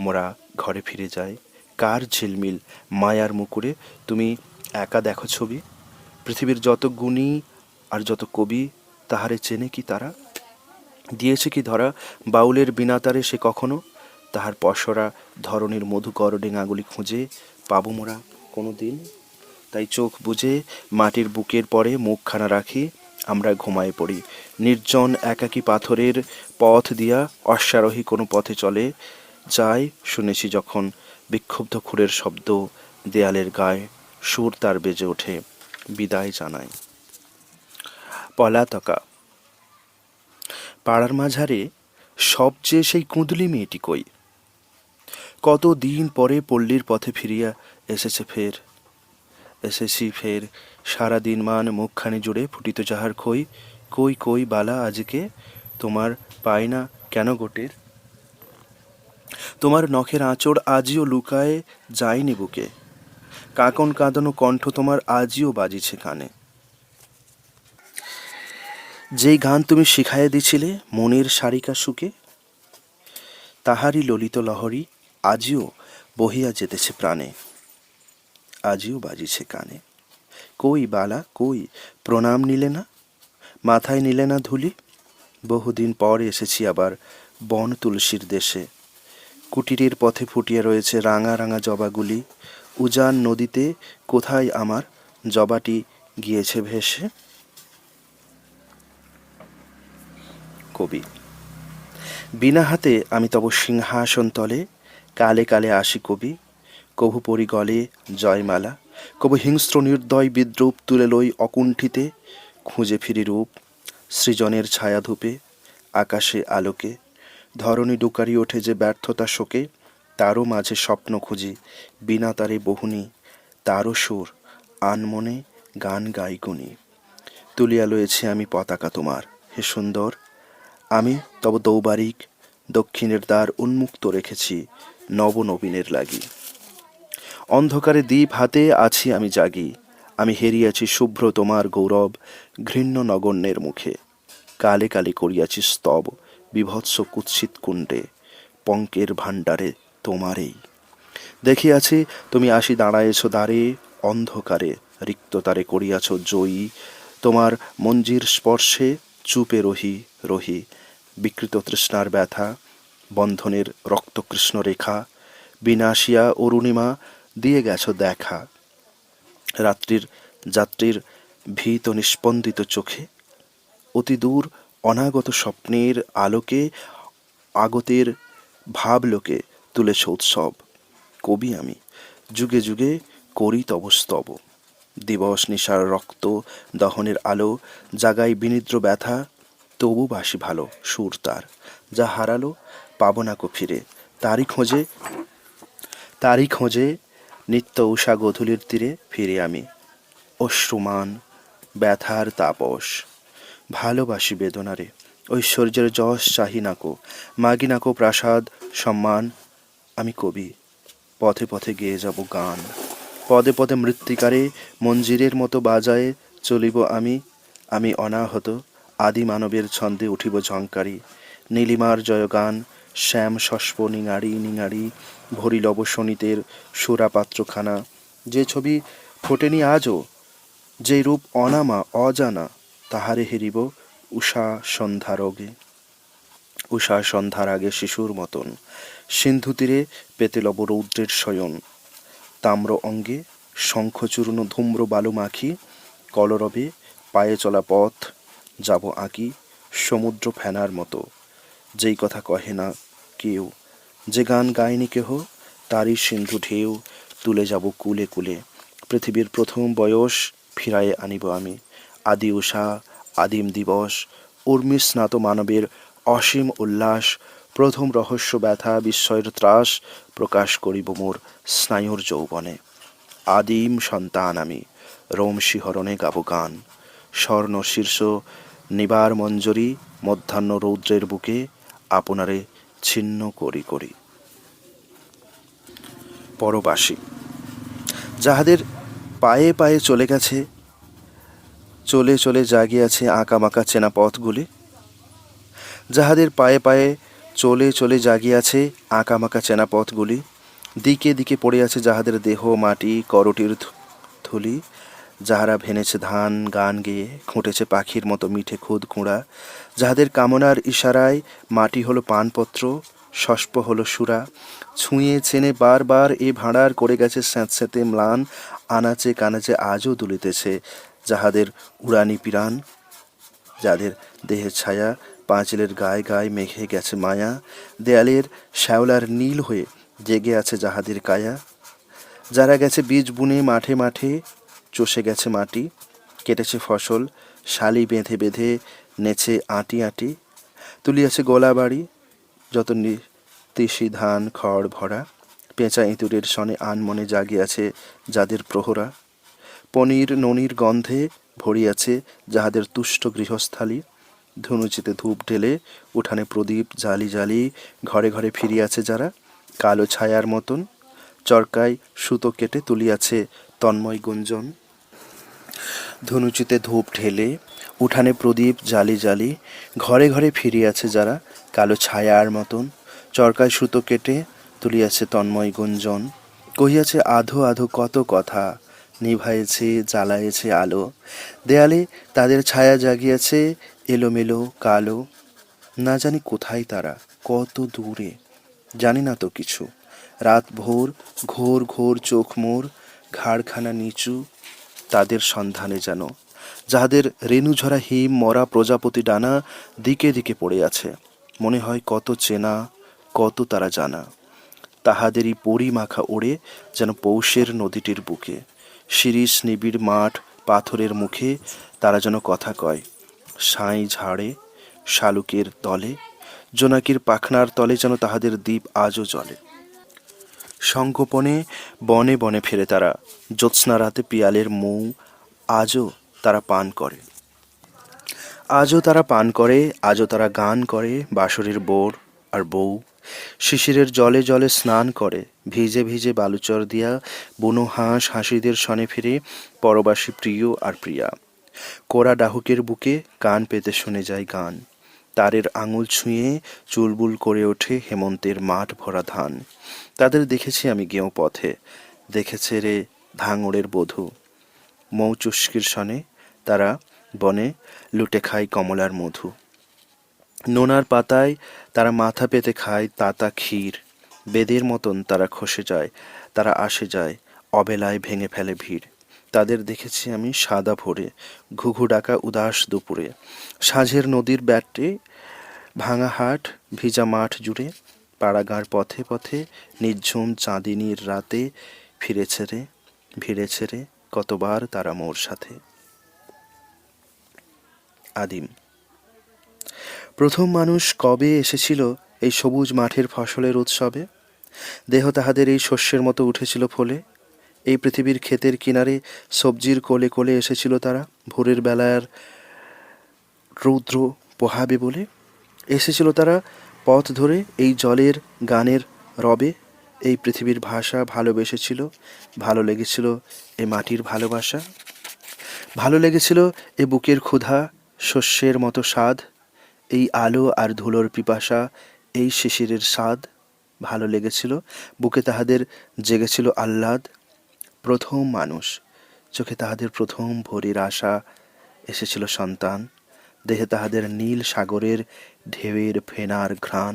A: মোরা ঘরে ফিরে যায় কার ঝিলমিল মায়ার মুকুরে, তুমি একা দেখো ছবি। পৃথিবীর যত গুণী আর যত কবি তাহারে চেনে কি তারা, দিয়েছে কি ধরা বাউলের বিনাতারে সে কখনো, তাহার পসরা ধরনের মধুকর ডেঙাগুলি খুঁজে পাবো মোরা কোনো দিন। তাই চোখ বুজে মাটির বুকের পরে মুখখানা রাখি, আমরা ঘুমায় পড়ি। নির্জন একাকী পাথরের পথ দিয়া অশ্বারোহী কোনো পথে চলে যায় শুনেছি যখন বিক্ষুব্ধ খুরের শব্দ দেয়ালের গায়ে সুর তার বেজে ওঠে বিদায় জানায়। পলাতকা। পাড়ার মাঝারে সবচেয়ে সেই কুঁদলি মেয়েটি কই? কত দিন পরে পল্লীর পথে ফিরিয়া এসেছি ফের সারা দিন মান মুখখানি জুড়ে ফুটিত যাহার খই। কই কই বালা আজকে তোমার পাই না কেন গোটের? তোমার নখের আঁচড় আজিও লুকায়ে যায়নি বুকে, কাঁকন কাঁদানো কণ্ঠ তোমার আজিও বাজিছে কানে। যেই গান তুমি শিখাইয়া দিছিলে মনের সারিকা সুকে, তাহারই ললিত লহরী আজিও বহিয়া যেতেছে প্রাণে, আজিও বাজিছে কানে। কই বালা কই প্রণাম নিলে না, মাথায় নিলে না ধুলি? বহুদিন পর এসেছি আবার বন তুলসীর দেশে, কুটিরের পথে ফুটিয়ে রয়েছে রাঙা রাঙা জবাগুলি। উজান নদীতে কোথায় আমার জবাটি গিয়েছে ভেসে? কবি। বিনা হাতে আমি তব সিংহাসন তলে, কালে কালে আসি কবি। কভু পরি গলে জয়মালা, কভু হিংস্র নির্দয় বিদ্রূপ তুলে লই অকুণ্ঠিতে। খুঁজে ফিরি রূপ সৃজনের ছায়া ধূপে, আকাশে আলোকে। ধরণী ডুকারি ওঠে যে ব্যর্থতা শোকে, তারও মাঝে স্বপ্ন খুঁজি বিনা তারে বহুনি। তারও সুর আনমনে গান গাইগুনি। তুলিয়া লয়েছি আমি পতাকা তোমার, হে সুন্দর। আমি তব দৌবারিক দক্ষিণের দ্বার উন্মুক্ত রেখেছি নবনবীনের লাগি। অন্ধকারে দ্বীপ হাতে আছি আমি জাগি, আমি হেরিয়াছি শুভ্র তোমার গৌরব ঘৃণ্য নগণ্যের মুখে। কালে কালে করিয়াছি স্তব বিভৎস কুৎসিত কুণ্ডে, পঙ্কের ভাণ্ডারে তোমারেই। দেখিয়াছি তুমি আসি দাঁড়ায়েছ দ্বারে, অন্ধকারে রিক্ততারে করিয়াছ জয়ী। তোমার মঞ্জির স্পর্শে চুপে রহি রহি, বিকৃত তৃষ্ণার ব্যথা বন্ধনের রক্তকৃষ্ণ রেখা। বিনাশিয়া অরুণিমা দিয়ে গেছ দেখা, রাত্রির যাত্রীর ভীত নিস্পন্দিত চোখে। অতি দূর অনাগত স্বপ্নের আলোকে আগতের ভাবলোকে তুলেছ উৎসব। কবি আমি, যুগে যুগে করি তব স্তব। দিবস নিশার রক্ত দহনের আলো জাগাই বিনিদ্র ব্যথা, তবু বাসি ভালো সুর তার। যা হারালো পাবো না কো ফিরে, তারই খোঁজে নিত্য উষা গধূলির তীরে ফিরে আমি। অশ্রুমান ব্যথার তাপস ভালোবাসি বেদনারে, ঐশ্বর্যের যশ চাহি নাকো, মাগি নাকো প্রাসাদ সম্মান। আমি কবি, পথে পথে গেয়ে যাব গান, পদে পদে মৃত্তিকারে মঞ্জিরের মতো বাজায়ে চলিব আমি। আমি অনাহত আদি মানবের ছন্দে উঠিব ঝঙ্কারি। নীলিমার জয়গান শ্যাম শস্প নিঙাড়ি নিঙাড়ি ভরিল অবসনিতের সুরাপাত্রখানা। যে ছবি ফোটেনি আজও, যে রূপ অনামা অজানা, তাহারে হেরিব উষা সন্ধ্যার আগে শিশুর মতন। সিন্ধু তীরে পেতে লব রৌদ্রের শয়ন, তাম্র অঙ্গে শঙ্খচূর্ণ ধূম্র বালু মাখি। কলরবে পায়ে চলা পথ যাব আঁকি সমুদ্র ফেনার মতো, যেই কথা কহে না কেউ, যে গান গায়নি কেহ, তারই সিন্ধু ঢেউ তুলে যাব কুলে কুলে। পৃথিবীর প্রথম বয়স ফিরায়ে আনিব আমি, আদি উষা আদিম দিবস উর্মি স্নাত মানবের অসীম উল্লাস। প্রথম রহস্য ব্যথা বিস্ময়ের ত্রাস প্রকাশ করিব মোর স্নায়ুর যৌবনে। আদিম সন্তান আমি, রোম শিহরণে গাব গান। স্বর্ণ শীর্ষ নিবার মঞ্জরি মধ্যাহ্ন রৌদ্রের বুকে, আপনারে ছিন্ন করি করি। পরবাসী। যাহাদের পায়ে পায়ে চলে গেছে, চলে চলে জাগিয়াছে আঁকামাকা চেনা পথগুলি। যাহাদের পায়ে পায়ে চলে চলে জাগিয়াছে আঁকামাকা চেনা পথগুলি। দিকে দিকে পড়ে আছে যাহাদের দেহ মাটি করটির ধুলি। যাহারা ভেনেছে ধান গান গেয়ে, খুঁটেছে পাখির মতো মিঠে খুদ কুঁড়া। যাহাদের কামনার ইশারায় মাটি হলো পানপত্র, শস্প হলো সুরা। ছুঁয়ে চেনে বারবার এ ভাঁড়ার করে গেছে স্যাঁতস্যাঁতে ম্লান। আনাচে কানাচে আজও দুলিতেছে যাহাদের উড়ানি পিরান। যাদের দেহের ছায়া পাঁচিলের গায়ে গায়ে মেঘে গেছে মায়া, দেয়ালের শ্যাওলার নীল হয়ে জেগে আছে যাহাদের কায়া, যারা গেছে বীজ বুনে মাঠে মাঠে, চষে গেছে মাটি, কেটেছে ফসল শালি বেঁধে বেঁধে, নেচে আঁটি আঁটি, তুলিয়াছে গোলা বাড়ি, যত তিসি ধান খড় ভরা, পেঁচা ইঁতুরের সনে আনমনে জাগিয়াছে যাদের প্রহরা, পনির ননির গন্ধে ভরিয়াছে যাহাদের তুষ্ট গৃহস্থালী, ধনুচিতে ধূপ ঢেলে উঠানে প্রদীপ জালি জালি, ঘরে ঘরে ফিরিয়াছে যারা কালো ছায়ার মতন, চরকায় সুতো কেটে তুলিয়াছে তন্ময় গুঞ্জন। ধনুচিতে ধূপ ঢেলে উঠানে প্রদীপ জালি জালি, ঘরে ঘরে ফিরিয়াছে যারা কালো ছায়ার মতন, চরকায় সুতো কেটে তুলিয়াছে তন্ময় গুঞ্জন। কহিয়াছে আধো আধো কত কথা, নিভাইছে জ্বালায়েছে আলো, দেয়ালে তাদের ছায়া জাগিয়াছে এলোমেলো কালো, না জানি কোথায় তারা, কত দূরে, জানি না তো কিছু। রাত ভোর ঘোর ঘোর চোখ মোর, ঘাড়খানা নিচু, তাদের সন্ধানে যেন যাহাদের রেণুঝরা হিম মরা প্রজাপতি ডানা দিকে দিকে পড়ে আছে, মনে হয় কত চেনা, কত তারা জানা। তাহাদেরই পরিমাখা ওড়ে যেন পৌষের নদীটির বুকে, শিরিষ নিবিড় মাঠ পাথরের মুখে, তারা যেন কথা কয় সাঁই ঝাড়ে শালুকের তলে, জোনাকির পাখনার তলে যেন তাহাদের দ্বীপ আজও জ্বলে। সংগোপনে বনে বনে ফেরে তারা, জ্যোৎস্না রাতে পিয়ালের মৌ আজও তারা পান করে, আজও তারা পান করে, আজও তারা গান করে বাঁশরের বোর আর বউ, শিশিরের জলে জলে স্নান করে, ভিজে ভিজে বালুচর দিয়া বুনো হাঁস হাসিদের সনে ফিরে পরবাসী প্রিয় আর প্রিয়া, কোরা ডাহুকের বুকে কান পেতে শুনে যায় গান, তারের আঙুল ছুঁয়ে চুলবুল করে ওঠে হেমন্তের মাঠ ভরা ধান। তাদের দেখেছি আমি গেঁয়ো পথে, দেখেছে রে ভাঙড়ের বধূ, মৌচুস্কির সনে তারা বনে লুটে খায় কমলার মধু, নোনার পাতায় তারা মাথা পেতে খায় তাতা ক্ষীর, বেদের মতন তারা খসে যায়, তারা আসে যায় অবেলায় ভেঙে ফেলে ভিড়। তাদের দেখেছি আমি সাদা ভোরে, ঘুঘু ডাকা উদাস দুপুরে, সাঁঝের নদীর ব্যাটে ভাঙা হাট ভিজা মাঠ জুড়ে, পাড়াগাঁর পথে পথে নিঝুম চাঁদিনীর রাতে, ফিরেছে রে ভিড়েছে রে কতবার তারা মোর সাথে। আদিম প্রথম মানুষ কবে এসেছিল এই সবুজ মাঠের ফসলের উৎসবে, দেহ তাহাদের এই শস্যের মতো উঠেছিল ফলে, এই পৃথিবীর ক্ষেতের কিনারে সবজির কোলে কোলে এসেছিল তারা ভোরের বেলার রৌদ্র পোহাবে বলে, এসেছিল তারা পথ ধরে এই জলের গানের রবে, এই পৃথিবীর ভাষা ভালোবেসেছিল, ভালো লেগেছিল এ মাটির ভালোবাসা, ভালো লেগেছিল এ বুকের ক্ষুধা শস্যের মতো স্বাদ, এই আলো আর ধুলোর পিপাসা, এই শিশিরের স্বাদ, ভালো লেগেছিল বুকে তাহাদের জেগেছিল আহ্লাদ। প্রথম মানুষ, চোখে তাহাদের প্রথম ভোরের আশা, এসেছিল সন্তান, দেহে তাহাদের নীল সাগরের ঢেউয়ের ফেনার ঘ্রাণ,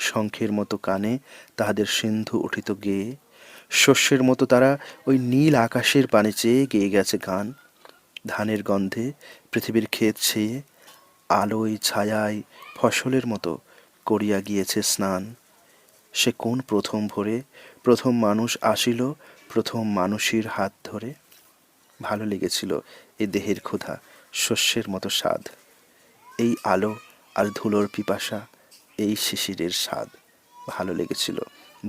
A: শঙ্খের মতো কানে তাহাদের সিন্ধু উঠিত গেয়ে, শস্যের মতো তারা ওই নীল আকাশের পানে চেয়ে গেয়ে গেছে গান, ধানের গন্ধে পৃথিবীর ক্ষেত ছেয়ে, আলোয় ছায়ায় ফসলের মতো করিয়া গিয়েছে স্নান। সে কোন প্রথম ভোরে প্রথম মানুষ আসিল প্রথম মানুষের হাত ধরে, ভালো লেগেছিল এই দেহের ক্ষুধা শস্যের মতো স্বাদ, এই আলো আর ধুলোর পিপাসা, এই শিশিরের স্বাদ, ভালো লেগেছিল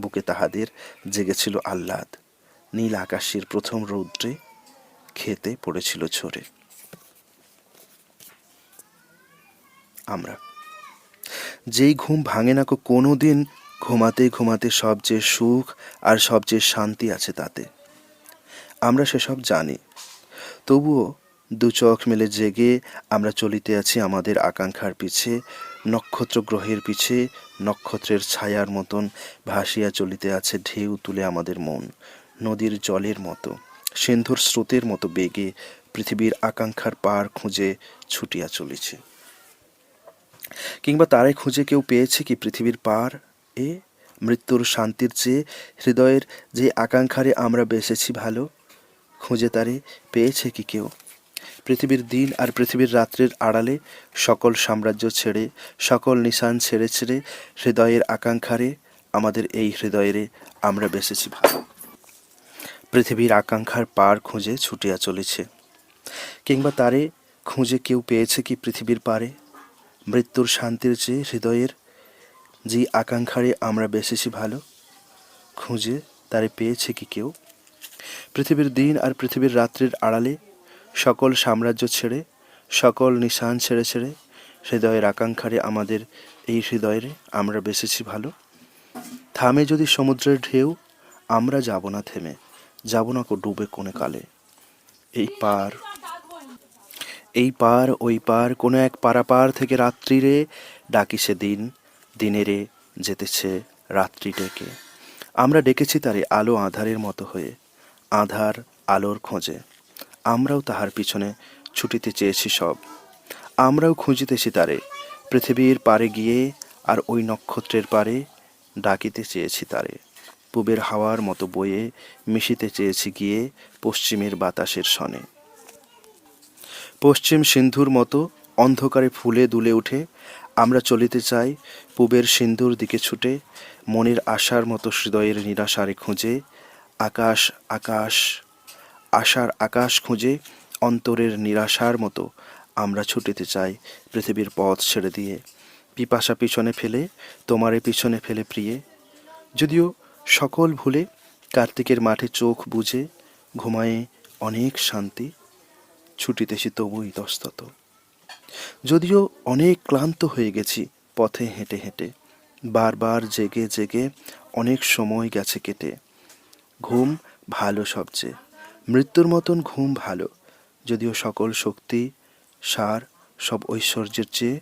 A: বুকে তাহাদের জেগেছিল আহ্লাদ, নীল আকাশের প্রথম রৌদ্রে খেতে পড়েছিল ঝরে। আমরা যেই ঘুম ভাঙে না কোনো দিন, ঘুমাতে ঘুমাতে সবচেয়ে সুখ আর সবচেয়ে শান্তি আছে তাতে, আমরা সেসব জানি, তবুও দু চোখ মেলে জেগে আমরা চলিতে আছি আমাদের আকাঙ্ক্ষার পিছে, নক্ষত্র গ্রহের পিছে, নক্ষত্রের ছায়ার মতন ভাসিয়া চলিতে আছে ঢেউ তুলে আমাদের মন, নদীর জলের মতো সিন্ধুর স্রোতের মতো বেগে পৃথিবীর আকাঙ্ক্ষার পার খুঁজে ছুটিয়া চলেছে। কিংবা তারে খুঁজে কেউ পেয়েছে কি পৃথিবীর পার এ, মৃত্যুর শান্তির চেয়ে হৃদয়ের যে আকাঙ্ক্ষারে আমরা বেসেছি ভালো, খুঁজে তারে পেয়েছে কি কেউ, পৃথিবীর দিন আর পৃথিবীর রাত্রির আড়ালে সকল সাম্রাজ্য ছেড়ে, সকল নিশান ছেড়ে ছেড়ে হৃদয়ের আকাঙ্ক্ষারে, আমাদের এই হৃদয়েরে আমরা বেসেছি ভালো। পৃথিবীর আকাঙ্ক্ষার পার খুঁজে ছুটিয়া চলেছে, কিংবা তারে খুঁজে কেউ পেয়েছে কি পৃথিবীর পারে? মৃত্যুর শান্তির চেয়ে হৃদয়ের যে আকাঙ্ক্ষারে আমরা বেসেছি ভালো, খুঁজে তারে পেয়েছে কি কেউ? পৃথিবীর দিন আর পৃথিবীর রাত্রির আড়ালে সকল সাম্রাজ্য ছেড়ে, সকল নিশান ছেড়ে ছেড়ে হৃদয়ের আকাঙ্ক্ষারে, আমাদের এই হৃদয়েরে আমরা বেসেছি ভালো। থামে যদি সমুদ্রের ঢেউ, আমরা যাব না থেমে, যাব না কো ডুবে কোনে কালে। এই পার ওই পার, কোনো এক পারাপার থেকে রাত্রিরে ডাকিছে দিন, দিনেরে যেতেছে রাত্রি ডেকে। আমরা ডেকেছি তারে আলো আঁধারের মতো হয়ে, আঁধার আলোর খোঁজে। আমরাও তাহার পিছনে ছুটিতে চেয়েছি সব, আমরাও খুঁজিতেছি তারে পৃথিবীর পারে গিয়ে, আর ওই নক্ষত্রের পারে ডাকিতে চেয়েছি তারে। পূবের হাওয়ার মতো বয়ে মিশিতে চেয়েছি গিয়ে পশ্চিমের বাতাসের সনে। পশ্চিম সিন্ধুর মতো অন্ধকারে ফুলে দুলে উঠে আমরা চলিতে চাই পূবের সিন্ধুর দিকে ছুটে, মনের আশার মতো হৃদয়ের নিরাশারে খুঁজে। আকাশ আকাশ আশার আকাশ খুঁজে, অন্তরের নিরাশার মতো আমরা ছুটিতে চাই পৃথিবীর পথ ছেড়ে দিয়ে। পিপাসা পিছনে ফেলে, তোমারে পিছনে ফেলে প্রিয়ে, যদিও সকল ভুলে কার্তিকের মাঠে চোখ বুজে ঘুমায়ে অনেক শান্তি, ছুটিতেছি তবু ইতস্তত। যদিও অনেক ক্লান্ত হয়ে গেছি পথে হেঁটে হেঁটে, বারবার জেগে জেগে অনেক সময় গেছে কেটে। ঘুম ভালো সবচেয়ে, মৃত্যুর মতন ঘুম ভালো, যদিও সকল শক্তি সার সব ঐশ্বর্যের চেয়ে,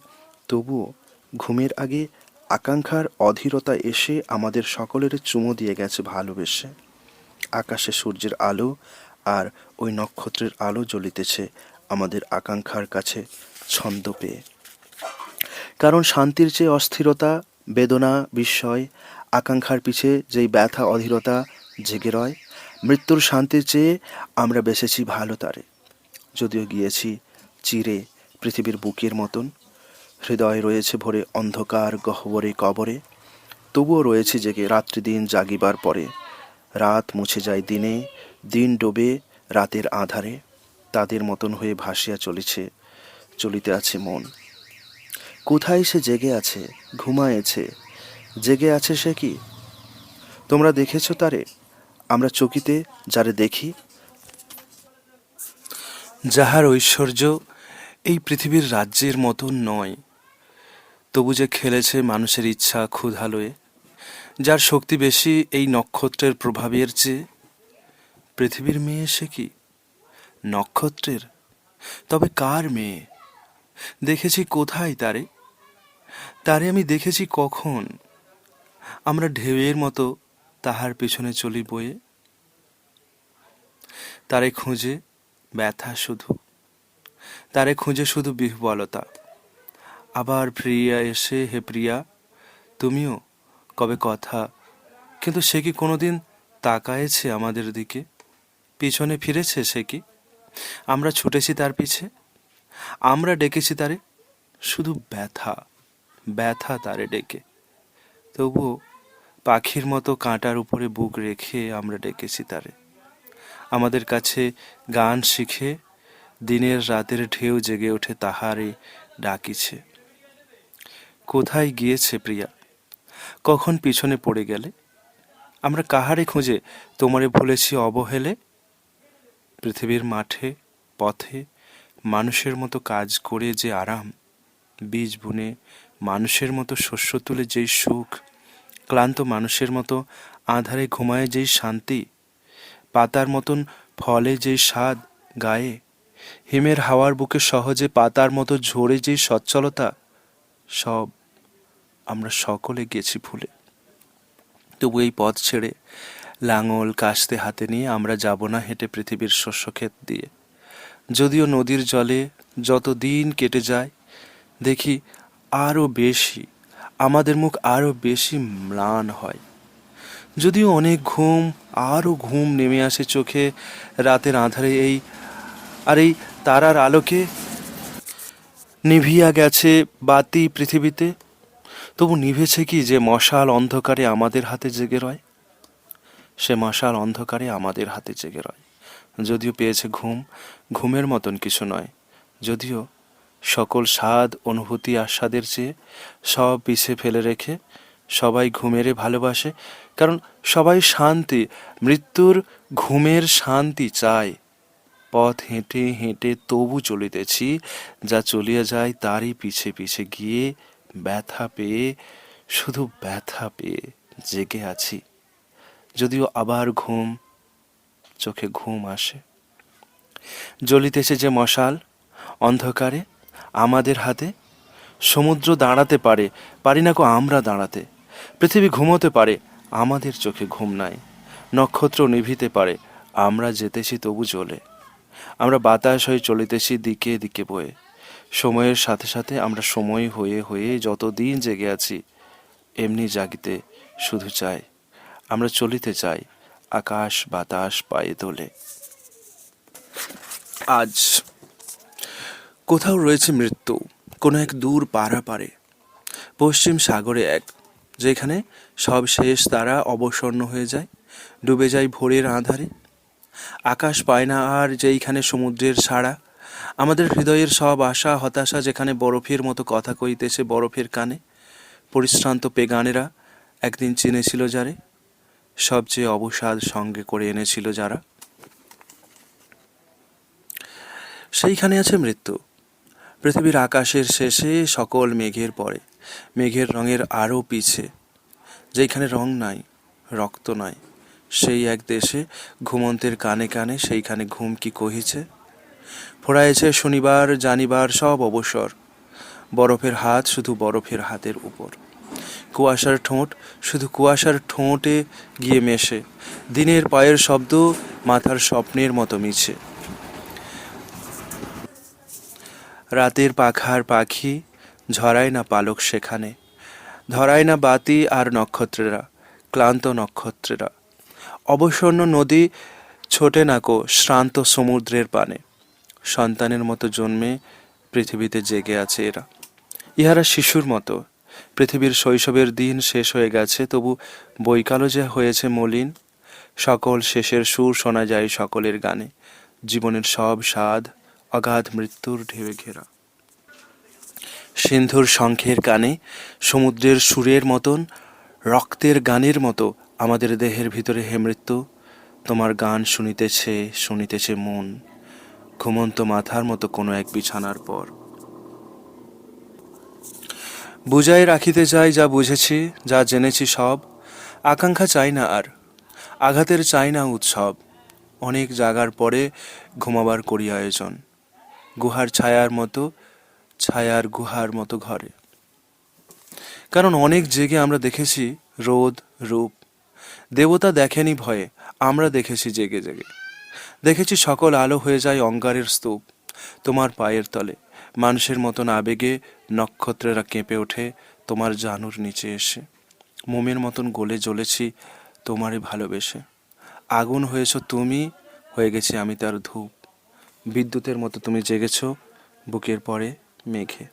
A: তবুও ঘুমের আগে আকাঙ্ক্ষার অধীরতা এসে আমাদের সকলের চুমো দিয়ে গেছে ভালোবেসে। আকাশে সূর্যের আলো আর ওই নক্ষত্রের আলো জ্বলিতেছে আমাদের আকাঙ্ক্ষার কাছে ছন্দ পেয়ে। কারণ শান্তির চেয়ে অস্থিরতা, বেদনা, বিস্ময়, আকাঙ্ক্ষার পিছে যেই ব্যথা অধীরতা জেগে রয়, মৃত্যুর শান্তির চেয়ে আমরা বেসেছি ভালো তারে। যদিও গিয়েছি চিরে পৃথিবীর বুকের মতন, হৃদয় রয়েছে ভরে অন্ধকার গহ্বরে কবরে, তবুও রয়েছে জেগে রাত্রি দিন জাগিবার পরে। রাত মুছে যায় দিনে, দিন ডোবে রাতের আধারে, তাদের মতন হয়ে ভাসিয়া চলিতে আছে মন। কোথায় সে জেগে আছে, ঘুমায়েছে, জেগে আছে সে কি? তোমরা দেখেছ তারে? আমরা চকিতে যারে দেখি, যাহার ঐশ্বর্য এই পৃথিবীর রাজ্যের মতন নয়, তবু যে খেলেছে মানুষের ইচ্ছা ক্ষুধালয়ে, যার শক্তি বেশি এই নক্ষত্রের প্রভাবের চেয়ে। পৃথিবীর মেয়ে সে কি? নক্ষত্রের? তবে কার মেয়ে? দেখেছি কোথায় তারে? তারে আমি দেখেছি কখন? আমরা ঢেউয়ের মতো তাহার পেছনে চলি বয়ে। তারে খুঁজে ব্যথা শুধু, তারে খুঁজে শুধু বিহ্বলতা। আবার প্রিয়া এসে, হে প্রিয়া তুমিও কবে কথা, কিন্তু সে কি কোনোদিন তাকায়েছে আমাদের দিকে? পিছনে ফিরেছে সে কি? আমরা ছুটেছি তার পিছে, আমরা ডেকেছি তারে শুধু ব্যথা, ব্যথা তারে ডেকে। তবুও পাখির মতো কাঁটার উপরে বুক রেখে আমরা ডেকেছি তারে। আমাদের কাছে গান শিখে দিনের রাতের ঢেউ জেগে ওঠে তাহারে ডাকিছে। কোথায় গিয়েছে প্রিয়া? কখন পিছনে পড়ে গেলে? আমরা কাহারে খুঁজে তোমারে ভুলেছি অবহেলে? পৃথিবীর মাঠে পথে মানুষের মতো কাজ করে যে আরাম, বীজ বুনে মানুষের মতো শস্য তুলে যেই সুখ, ক্লান্ত মানুষের মতো আঁধারে ঘুমায় যেই শান্তি, পাতার মতন ফলে যেই স্বাদ গায়ে, হিমের হাওয়ার বুকে সহজে পাতার মতো ঝরে যেই সচ্ছলতা, সব আমরা সকলে গেছি ভুলে। তবু এই পথ ছেড়ে লাঙল কাস্তে হাতে নিয়ে আমরা যাব না হেঁটে পৃথিবীর শস্যক্ষেত দিয়ে। যদিও নদীর জলে যত দিন কেটে যায়, দেখি আরও বেশি, আমাদের মুখ আরও বেশি ম্লান হয়। যদিও অনেক ঘুম, আরও ঘুম নেমে আসে চোখে রাতের আঁধারে, এই তারার আলোকে নিভিয়া গেছে বাতি পৃথিবীতে, তবু নিভেছে কি যে মশাল অন্ধকারে আমাদের হাতে জেগে রয়? সে মশাল অন্ধকারে আমাদের হাতে জেগে রয়। যদিও পেয়েছে ঘুম, ঘুমের মতন কিছু নয়। যদিও সকল স্বাদ অনুভূতি আস্বাদের চেয়ে সব পিছে ফেলে রেখে সবাই ঘুমেরে ভালোবাসে, কারণ সবাই শান্তি, মৃত্যুর ঘুমের শান্তি চায়। পথ হেঁটে হেঁটে তবু চলিতেছি, যা চলিয়া যায় তারই পিছে পিছে গিয়ে ব্যথা পেয়ে, শুধু ব্যথা পেয়ে জেগে আছি। যদিও আবার ঘুম, চোখে ঘুম আসে। জ্বলিতেছে যে মশাল অন্ধকারে আমাদের হাতে, সমুদ্র দাঁড়াতে পারে, পারি না কো আমরা দাঁড়াতে। পৃথিবী ঘুমোতে পারে, আমাদের চোখে ঘুম নাই। নক্ষত্র নিভিতে পারে, আমরা যেতেছি তবু জ্বলে। আমরা বাতাস হয়ে চলিতেছি দিকে দিকে বয়ে। সময়ের সাথে সাথে আমরা সময় হয়ে হয়ে যতদিন জেগে আছি, এমনি জাগিতে শুধু চাই। আমরা চলিতে চাই আকাশ বাতাস পায়ে তোলে। আজ কোথাও রয়েছে মৃত্যু, কোনো এক দূর পারে পশ্চিম সাগরে এক, যেখানে সব শেষ তারা অবসন্ন হয়ে যায়, ডুবে যায় ভোরের আঁধারে। আকাশ পায় না আর যেইখানে সমুদ্রের ছাড়া, আমাদের হৃদয়ের সব আশা হতাশা যেখানে বরফের মতো কথা কইতেছে বরফের কানে। পরিশ্রান্ত পেগানেরা একদিন চিনেছিল যারে, সবচেয়ে অবসাদ সঙ্গে করে এনেছিল যারা, সেইখানে আছে মৃত্যু। পৃথিবীর আকাশের শেষে সকল মেঘের পরে, মেঘের রঙের আরও পিছে, যেইখানে রং নাই, রক্ত নাই, সেই এক দেশে ঘুমন্তের কানে কানে সেইখানে ঘুম কি কহিছে। ফোড়াইছে শনিবার জানিবার সব অবসর, বরফের হাত শুধু বরফের হাতের উপর, কুয়াশার ঠোঁট শুধু কুয়াশার ঠোঁটে গিয়ে মেশে, দিনের পায়ের শব্দ মাথার স্বপ্নের মতো মিছে। রাতের পাখার পাখি ঝরায় না পালক সেখানে, ধরায় না বাতি আর নক্ষত্রেরা, ক্লান্ত নক্ষত্রেরা। অবসন্ন নদী ছোটে না কো শ্রান্ত সমুদ্রের পানে, সন্তানের মতো জন্মে পৃথিবীতে জেগে আছে এরা। ইহারা শিশুর মতো, পৃথিবীর শৈশবের দিন শেষ হয়ে গেছে, তবু বৈকালও যে হয়েছে মলিন। সকল শেষের সুর শোনা যায় সকলের গানে, জীবনের সব স্বাদ অগাধ মৃত্যুর ঢেউয়ে ঘেরা। সিন্ধুর শঙ্খের কানে সমুদ্রের সুরের মতন, রক্তের গানের মতো আমাদের দেহের ভিতরে হে মৃত্যু, তোমার গান শুনিতেছে শুনিতেছে মন, ঘুমন্ত মাথার মতো কোনো এক বিছানার পর। বুঝাই রাখিতে চাই যা বুঝেছি, যা জেনেছি সব, আকাঙ্ক্ষা চাই না আর, আঘাতের চাই না উৎসব। অনেক জাগার পরে ঘুমাবার করি আয়োজন, গুহার ছায়ার মতো, ছায়ার গুহার মতো ঘরে। কারণ অনেক জেগে আমরা দেখেছি রোদ রূপ, দেবতা দেখেনি ভয়ে, আমরা দেখেছি জেগে জেগে। দেখেছি সকল আলো হয়ে যায় অঙ্গারের স্তূপ, তোমার পায়ের তলে মানুষের মতন আবেগে নক্ষত্রেরা কেঁপে ওঠে তোমার জানুর নিচে এসে। মোমের মতন গলে জ্বলেছি তোমারে ভালোবেসে, আগুন হয়েছ তুমি, হয়ে গেছি আমি তার ধূপ। বিদ্যুতের মতো তুমি জেগেছ বুকের পরে মেঘে।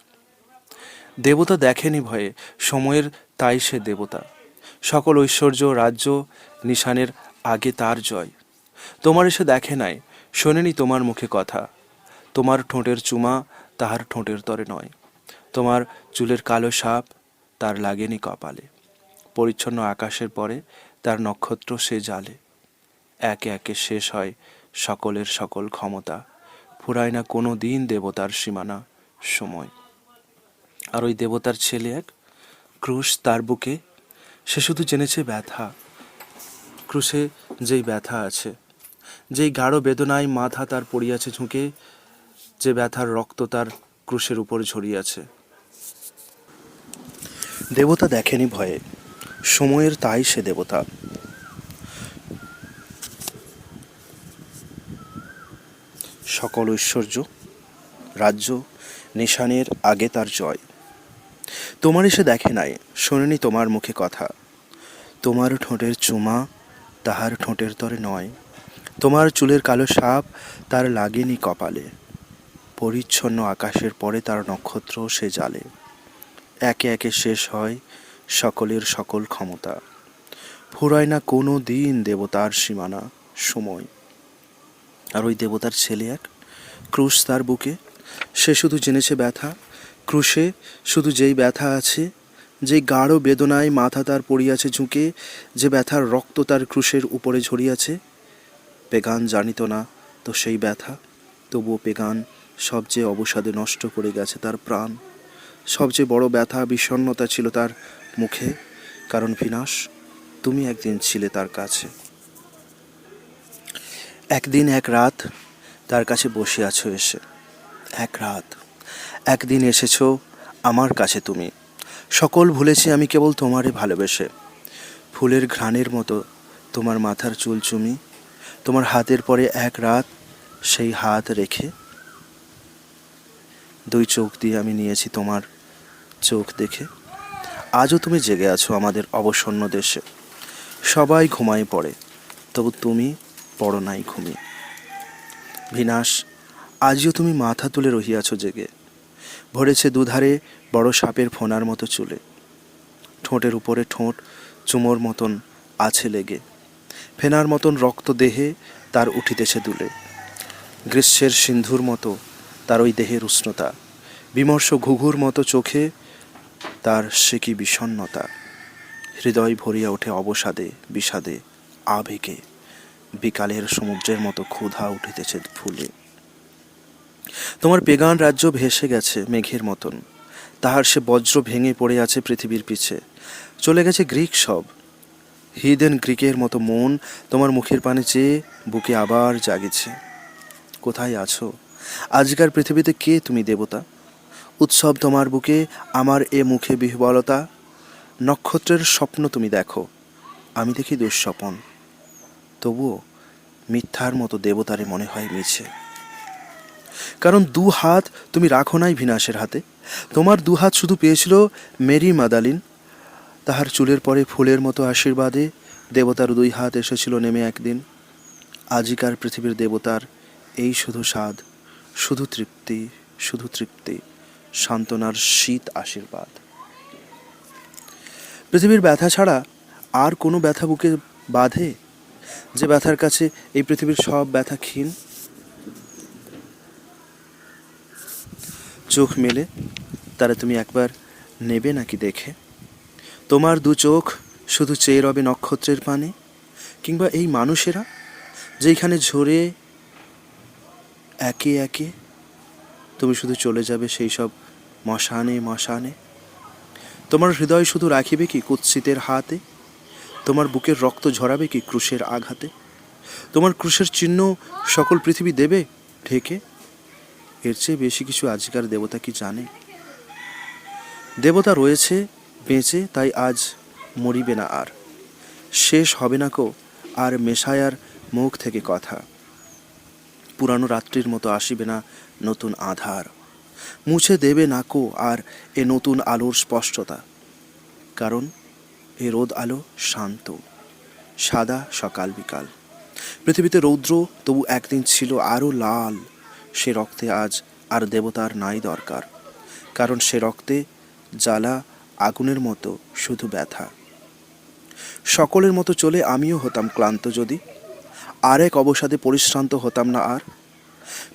A: দেবতা দেখেনি ভয়ে, সময়ের তাই সে দেবতা, সকল ঐশ্বর্য রাজ্য নিশানের আগে তার জয়। তোমার এসে দেখে নাই, শোনেনি তোমার মুখে কথা, তোমার ঠোঁটের চুমা তাহার ঠোঁটের তরে নয়, তোমার চুলের কালো সাপ তার লাগেনি কপালে। পরিচ্ছন্ন আকাশের পরে তার নক্ষত্র সে জালে, একে একে শেষ হয় সকলের সকল ক্ষমতা, ফুরায় না কোনো দিন দেবতার সীমানা সময়। আর ওই দেবতার ছেলে এক, ক্রুশ তার বুকে, সে শুধু জেনেছে ব্যথা। ক্রুশে যেই ব্যথা আছে, যেই গাঢ় বেদনায় মাথা তার পড়িয়াছে ঝুঁকে, যে ব্যথার রক্ত তার ক্রুশের উপর ঝরিয়াছে। দেবতা দেখেনি ভয়ে, সময়ের তাই সে দেবতা। সকল ঐশ্বর্য রাজ্য নিশানের আগে তার জয়। তোমার এসে দেখে নাই, শোনেনি তোমার মুখে কথা, তোমার ঠোঁটের চুমা তাহার ঠোঁটের তরে নয়, তোমার চুলের কালো সাপ তার লাগেনি কপালে। পরিচ্ছন্ন আকাশের পরে তার নক্ষত্র সে জালে। একে একে শেষ হয় সকলের সকল ক্ষমতা। ফুরায় না কোনো দিন দেবতার সীমানা সময়। আর ওই দেবতার ছেলে এক, ক্রুশ তার বুকে। সে শুধু জেনেছে ব্যথা, ক্রুশে শুধু যেই ব্যথা আছে, যেই গাঢ় বেদনায় মাথা তার পড়িয়াছে ঝুঁকে, যে ব্যথার রক্ত তার ক্রুশের উপরে ঝরিয়াছে। পেগান জানিত না তো সেই ব্যথা, তবুও পেগান সবচেয়ে অবসাদে নষ্ট করে গেছে তার প্রাণ। সবচেয়ে বড় ব্যথা বিষণ্ণতা ছিল তার মুখে, কারণ ভিনাশ, তুমি একদিন ছিলে তার কাছে। একদিন এক রাত তার কাছে বসে আছো এসে। এক রাত, একদিন এসেছো আমার কাছে তুমি। সকল ভুলেছি আমি কেবল তোমারে ভালোবেসে। ফুলের ঘ্রাণের মতো তোমার মাথার চুল চুমি, তোমার হাতের পরে এক রাত সেই হাত রেখে। দুই চোখ দিয়ে আমি নিয়েছি তোমার চোখ দেখে। আজও তুমি জেগে আছো আমাদের অবসন্ন দেশে। সবাই ঘুমায় পড়ে, তবু তুমি পড়ো নাই ঘুমিয়ে। ভিনাশ, আজও তুমি মাথা তুলে রহিয়াছ জেগে। ভরেছে দুধারে বড় সাপের ফোনার মতো চুলে। ঠোঁটের উপরে ঠোঁট চুমোর মতন আছে লেগে। ফেনার মতন রক্ত দেহে তার উঠিতেছে দুলে। গ্রীষ্মের সিন্ধুর মতো তার ওই দেহের উষ্ণতা। বিমর্ষ ঘুঘুর মতো চোখে তার সে কি বিষণ্ণতা। হৃদয় ভরিয়া ওঠে অবসাদে বিষাদে আবেগে। বিকালের সমুদ্রের মতো ক্ষুধা উঠিতেছে ফুলে। তোমার পেগান রাজ্য ভেসে গেছে মেঘের মতন। তাহার সে বজ্র ভেঙে পড়ে আছে পৃথিবীর পিছে। চলে গেছে গ্রিক সব। হিদেন গ্রিকের মতো মন তোমার মুখের পানে চেয়ে বুকে আবার জাগিছে। কোথায় আছো আজকার পৃথিবীতে? কে তুমি দেবতা? উৎসব তোমার বুকে, আমার এ মুখে বিহ্বলতা। নক্ষত্রের স্বপ্ন তুমি দেখো, আমি দেখি দুঃস্বপন। তবুও মিথ্যার মতো দেবতারে মনে হয় মিছে। কারণ দু হাত তুমি রাখো নাই ভিনাশের হাতে। তোমার দু হাত শুধু পেয়েছিল মেরি মাদালিন। তাহার চুলের পরে ফুলের মতো আশীর্বাদে দেবতার দুই হাত এসেছিল নেমে একদিন। আজিকার পৃথিবীর দেবতার এই শুধু স্বাদ, শুধু তৃপ্তি, শুধু তৃপ্তি, সান্ত্বনার শীত আশীর্বাদ। পৃথিবীর ব্যথা ছাড়া আর কোনো ব্যথা বুকে বাঁধে? যে ব্যথার কাছে এই পৃথিবীর সব ব্যথা ক্ষীণ। চোখ মেলে তারা তুমি একবার নেবে নাকি দেখে? তোমার দু চোখ শুধু চেয়ে রবে নক্ষত্রের পানে, কিংবা এই মানুষেরা যেইখানে ঝরে একে একে। তুমি শুধু চলে যাবে সেই সব মশানে মশানে। তোমার হৃদয় শুধু রাখিবে কি কুৎসিতের হাতে? তোমার বুকের রক্ত ঝরাবে কি ক্রুশের আঘাতে? তোমার ক্রুশের চিহ্ন সকল পৃথিবী দেবে ঢেকে? এর চেয়ে বেশি কিছু আজকার দেবতা কি জানে? দেবতা রয়েছে বেঁচে, তাই আজ মরিবে না আর। শেষ হবে না কো আর মেশায়ার মুখ থেকে কথা। পুরানো রাত্রির মতো আসিবে না নতুন আধার। মুছে দেবে না কো আর এ নতুন আলোর স্পষ্টতা। কারণ এ রোদ আলো শান্ত, সাদা সকাল বিকাল। পৃথিবীতে রৌদ্র তবু একদিন ছিল আরও লাল। সে রক্তে আজ আর দেবতার নাই দরকার। কারণ সে রক্তে জ্বালা আগুনের মতো শুধু ব্যথা। সকলের মতো চলে আমিও হতাম ক্লান্ত যদি। আর এক অবসাদে পরিশ্রান্ত হতাম না আর।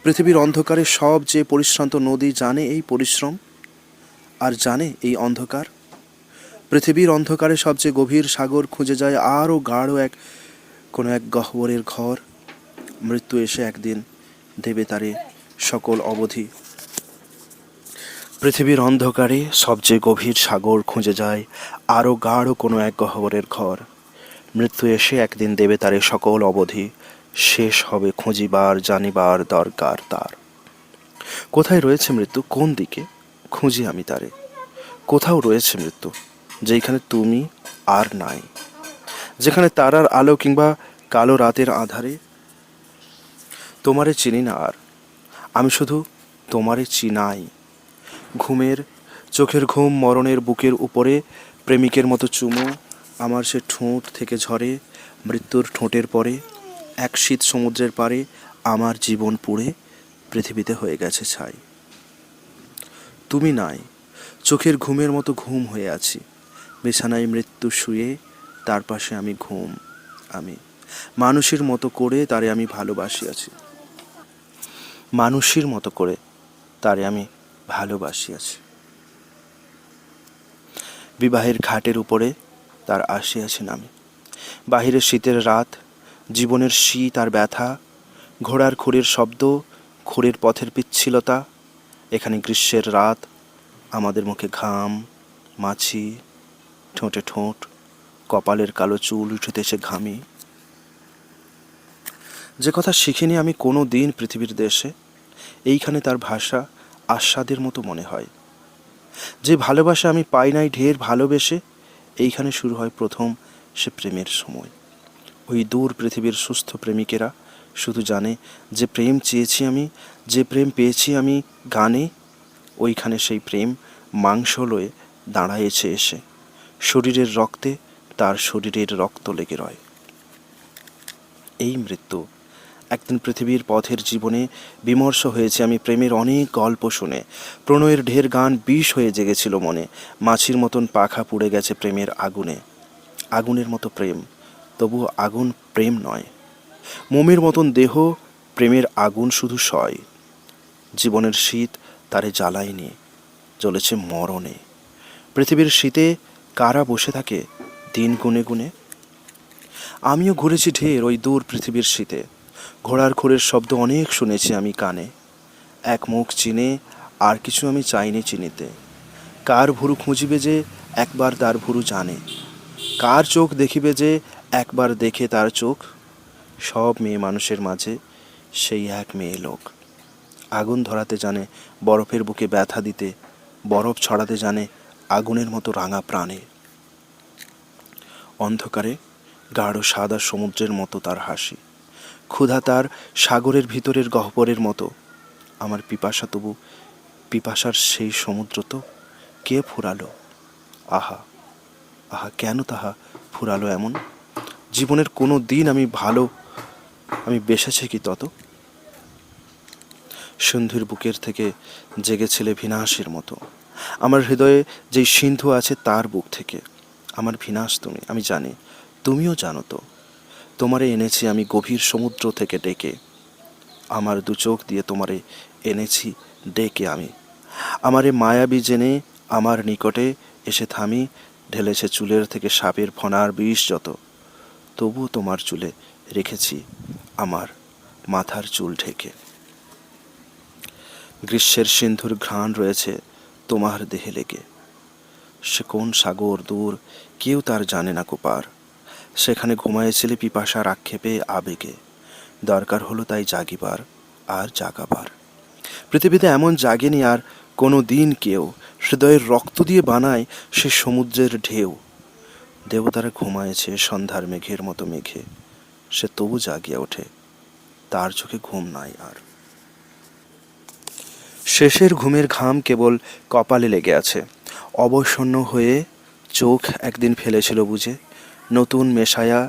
A: পৃথিবীর অন্ধকারে সব যে পরিশ্রান্ত নদী জানে এই পরিশ্রম, আর জানে এই অন্ধকার। পৃথিবীর অন্ধকারে সবচেয়ে গভীর সাগর খুঁজে যায় আরও গাঢ় কোনো এক গহ্বরের ঘর। মৃত্যু এসে একদিন দেবে তারে সকল অবধি। পৃথিবীর অন্ধকারে সবচেয়ে গভীর সাগর খুঁজে যায় আরও গাঢ় কোনো এক গহ্বরের ঘর। মৃত্যু এসে একদিন দেবে তারে সকল অবধি। শেষ হবে খুঁজিবার জানিবার দরকার তার। কোথায় রয়েছে মৃত্যু, কোন দিকে খুঁজি আমি তারে? কোথাও রয়েছে মৃত্যু যেখানে তুমি আর নাই, যেখানে তারার আলো কিংবা কালো রাতের আধারে। তোমারে চিনি না আর, আমি শুধু তোমারে চিনাই। ঘুমের চোখের ঘুম মরণের বুকের উপরে প্রেমিকের মতো চুমো আমার সে ঠোঁট থেকে ঝরে। মৃত্যুর ঠোঁটের পরে এক শীত সমুদ্রের পারে আমার জীবন পুড়ে পৃথিবীতে হয়ে গেছে ছাই। তুমি নাই, চোখের ঘুমের মতো ঘুম হয়ে আছি। বিছানায় মৃত্যু শুয়ে, তার পাশে আমি ঘুম। আমি মানুষের মতো করে তারে আমি ভালোবাসিয়াছি, মানুষের মতো করে তারে আমি ভালোবাসিয়াছি। বিবাহের ঘাটের উপরে তার আসিয়াছে নামে। বাহিরে শীতের রাত, জীবনের শীত আর ব্যথা, ঘোড়ার খুরের শব্দ, খুরের পথের পিচ্ছিলতা। এখানে গ্রীষ্মের রাত, আমাদের মুখে ঘাম, মাছি, ঠোঁটে ঠোঁট, কপালের কালো চুল উঠিতেছে ঘামি। যে কথা শিখিনি আমি কোনো দিন পৃথিবীর দেশে, এইখানে তার ভাষা আস্বাদের মতো মনে হয়। যে ভালোবাসা আমি পাই নাই ঢের ভালোবেসে, এইখানে শুরু হয় প্রথম সে প্রেমের সময়। ওই দূর পৃথিবীর সুস্থ প্রেমিকেরা শুধু জানে যে প্রেম চেয়েছি আমি, যে প্রেম পেয়েছি আমি গানে। ওইখানে সেই প্রেম মাংস লয়ে দাঁড়ায়েছে এসে, শরীরের রক্তে তার শরীরের রক্ত লেগে রয়। এই মৃত্যু। একদিন পৃথিবীর পথের জীবনে বিমর্ষ হয়েছে আমি প্রেমের অনেক গল্প শুনে। প্রণয়ের ঢের গান বিষ হয়ে জেগেছিল মনে। মাছির মতন পাখা পুড়ে গেছে প্রেমের আগুনে। আগুনের মতো প্রেম, তবুও আগুন প্রেম নয়। মোমের মতন দেহ, প্রেমের আগুন শুধু সয়। জীবনের শীত তারে জ্বালায়নি, জ্বলেছে মরণে। পৃথিবীর শীতে কারা বসে থাকে দিন গুনে গুনে? আমিও ঘুরেছি ঢের ওই দূর পৃথিবীর শীতে। ঘোড়ার খুরের শব্দ অনেক শুনেছি আমি কানে। এক মুখ চিনে আর কিছু আমি চাইনি চিনিতে। কার ভুরু খুঁজিবে যে একবার তার ভুরু জানে, কার চোখ দেখিবে যে একবার দেখে তার চোখ। সব মেয়ে মানুষের মাঝে সেই এক মেয়ে লোক। আগুন ধরাতে জানে, বরফের বুকে ব্যথা দিতে, বরফ ছড়াতে জানে আগুনের মতো রাঙা প্রাণে। অন্ধকারে গাঢ় সাদা সমুদ্রের মতো তার হাসি, ক্ষুধা তার সাগরের ভিতরের গহ্বরের মতো। আমার পিপাসা তবু পিপাসার সেই সমুদ্র তো কে ফুরালো? আহা আহা, কেন তাহা ফুরালো এমন? জীবনের কোনো দিন আমি বেসেছি কি তত? সন্ধির বুকের থেকে জেগেছিলে বিনাশের মতো। আমার হৃদয়ে যেই সিন্ধু আছে তার বুক থেকে। আমার বিনাশ তুমি, আমি জানি, তুমিও জানো তো। তোমারে এনেছি আমি গভীর সমুদ্র থেকে ডেকে। আমার দু চোখ দিয়ে তোমারে এনেছি ডেকে আমি। আমারে মায়াবী জেনে আমার নিকটে এসে থামি, ঢেলেছে চুলের থেকে সাপের ফণার বিষ যত। তবুও তোমার চুলে রেখেছি আমার মাথার চুল ঢেকে। গ্রীষ্মের সিন্ধুর ঘ্রাণ রয়েছে তোমার দেহে লেগে। সে কোন সাগর দূর, কেউ তার জানে না কোপার। সেখানে ঘুমায়েছিলে পিপাসার আক্ষেপে আবেগে। দরকার হলো তাই জাগিবার আর জাগাবার। পৃথিবীতে এমন জাগেনি আর কোনো দিন কেউ। হৃদয়ের রক্ত দিয়ে বানায় সে সমুদ্রের ঢেউ। দেবতারা ঘুমায়েছে সন্ধ্যার মেঘের মতো মেঘে, সে তবু জাগিয়া ওঠে, তার চোখে ঘুম নাই আর। শেষের ঘুমের ঘাম কেবল কপালে লেগে আছে। অবসন্ন হয়ে চোখ একদিন ফেলেছিল বুঝে, নতুন মেশায়া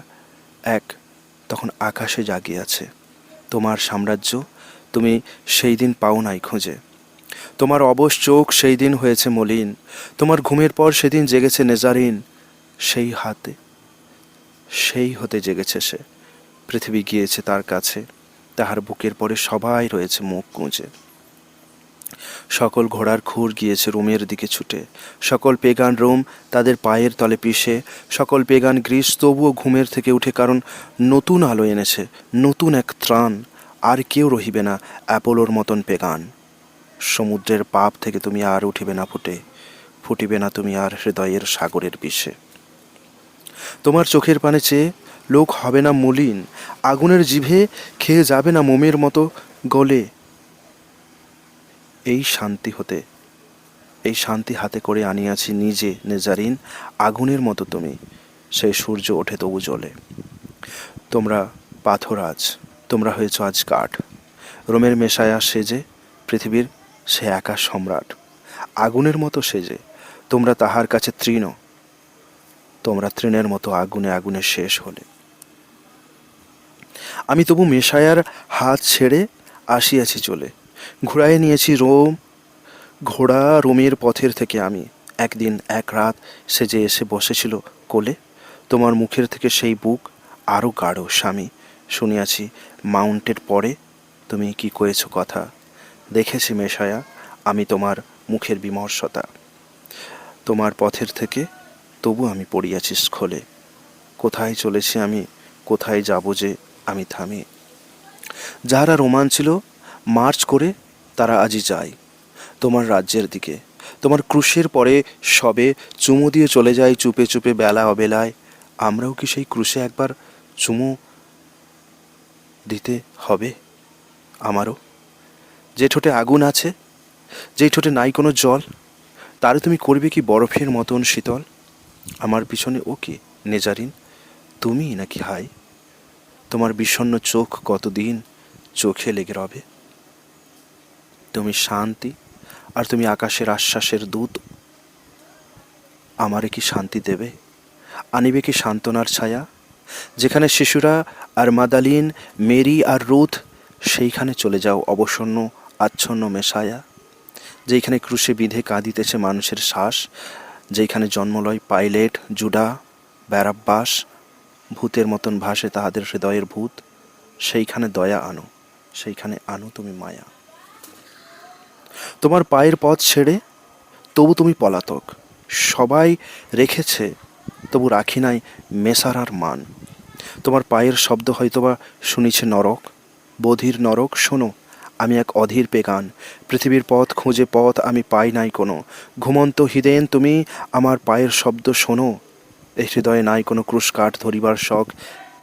A: এক তখন আকাশে জাগিয়াছে। তোমার সাম্রাজ্য তুমি সেই দিন পাও নাই খুঁজে। তোমার অবশ চোখ সেই দিন হয়েছে মলিন। তোমার ঘুমের পর সেদিন জেগেছে নেজারিন। সেই হতে জেগেছে সে। পৃথিবী গিয়েছে তার কাছে, তাহার বুকের পরে সবাই রয়েছে মুখ গুঁজে। সকল ঘোড়ার খুর গিয়েছে রোমের দিকে ছুটে, সকল পেগান রোম তাদের পায়ের তলে পিষে, সকল পেগান গ্রিস তবুও ঘুমের থেকে উঠে, কারণ নতুন আলো এনেছে, নতুন এক ত্রাণ। আর কেউ রহিবে না অ্যাপোলোর মতন পেগান। সমুদ্রের পাপ থেকে তুমি আর উঠিবে না ফুটিবে না তুমি আর হৃদয়ের সাগরের বিষে। তোমার চোখের পানে চেয়ে লোক হবে না মলিন, আগুনের জিভে খেয়ে যাবে না মোমের মতো গলে। এই শান্তি হাতে করে আনিয়াছি নিজে নেজারিন। আগুনের মতো তুমি, সেই সূর্য ওঠে তবু জ্বলে। তোমরা পাথর আজ, তোমরা হয়েছ আজ কাঠ। রোমের মেশায়া সেজে পৃথিবীর সে একা সম্রাট। আগুনের মতো সেজে তোমরা তাহার কাছে তৃণ। তোমরা তৃণের মতো আগুনে আগুনে শেষ হলে। আমি তবু মেশায়ার হাত ছেড়ে আসিয়াছি চলে। ঘুরাইয়ে নিয়েছি রোম, ঘোড়া রোমের পথের থেকে আমি। একদিন এক রাত সে যে এসে বসেছিল কোলে, তোমার মুখের থেকে সেই বুক আরও গাঢ় স্বামী শুনিয়াছি। মাউন্টের পরে তুমি কি কয়েছ কথা, দেখেছি মেশায়া আমি তোমার মুখের বিমর্ষতা। তোমার পথের থেকে তবু আমি পড়িয়াছি স্খলে, কোথায় চলেছি আমি, কোথায় যাব যে আমি থামি। যাহারা রোমান ছিল মার্চ করে, তারা আজই যায় তোমার রাজ্যের দিকে। তোমার ক্রুশের পরে সবে চুমু দিয়ে চলে যায় চুপে চুপে বেলা অবেলায়। আমরাও কি সেই ক্রুশে একবার চুমু দিতে হবে আমারও? যে ঠোঁটে আগুন আছে, যেই ঠোঁটে নাই কোনো জল, তারে তুমি করবে কি বরফের মতন শীতল? আমার পিছনে ও কে নেজারিন, তুমি নাকি হাই? তোমার বিষণ্ণ চোখ কতদিন চোখে লেগে রবে। তুমি শান্তি, আর তুমি আকাশের আশ্বাসের দূত। আমারে কি শান্তি দেবে, আনিবে কি সান্ত্বনার ছায়া? যেখানে শিশুরা আর মাদালিন, মেরি আর রুথ, সেইখানে চলে যাও অবসন্ন আচ্ছন্ন মেশায়া। যেইখানে ক্রুশে বিধে কাঁদিতেছে মানুষের শ্বাস, যেইখানে জন্মলয় পাইলেট, জুডা, ব্যারাব্বাস, ভূতের মতন ভাসে তাহাদের হৃদয়ের ভূত, সেইখানে দয়া আনো, সেইখানে আনো তুমি মায়া। তোমার পায়ের পথ ছেড়ে তবু তুমি পলাতক, সবাই রেখেছে তবু রাখি নাই মেসারার মান। তোমার পায়ের শব্দ হয়তোবা শুনিছে নরক, বধির নরক শোনো, আমি এক অধীর পেগান। পৃথিবীর পথ খুঁজে পথ আমি পাই নাই কোনো, ঘুমন্ত হিদেন তুমি আমার পায়ের শব্দ শোনো। এই হৃদয়ে নাই কোনো ক্রুশকাঠ ধরিবার শখ,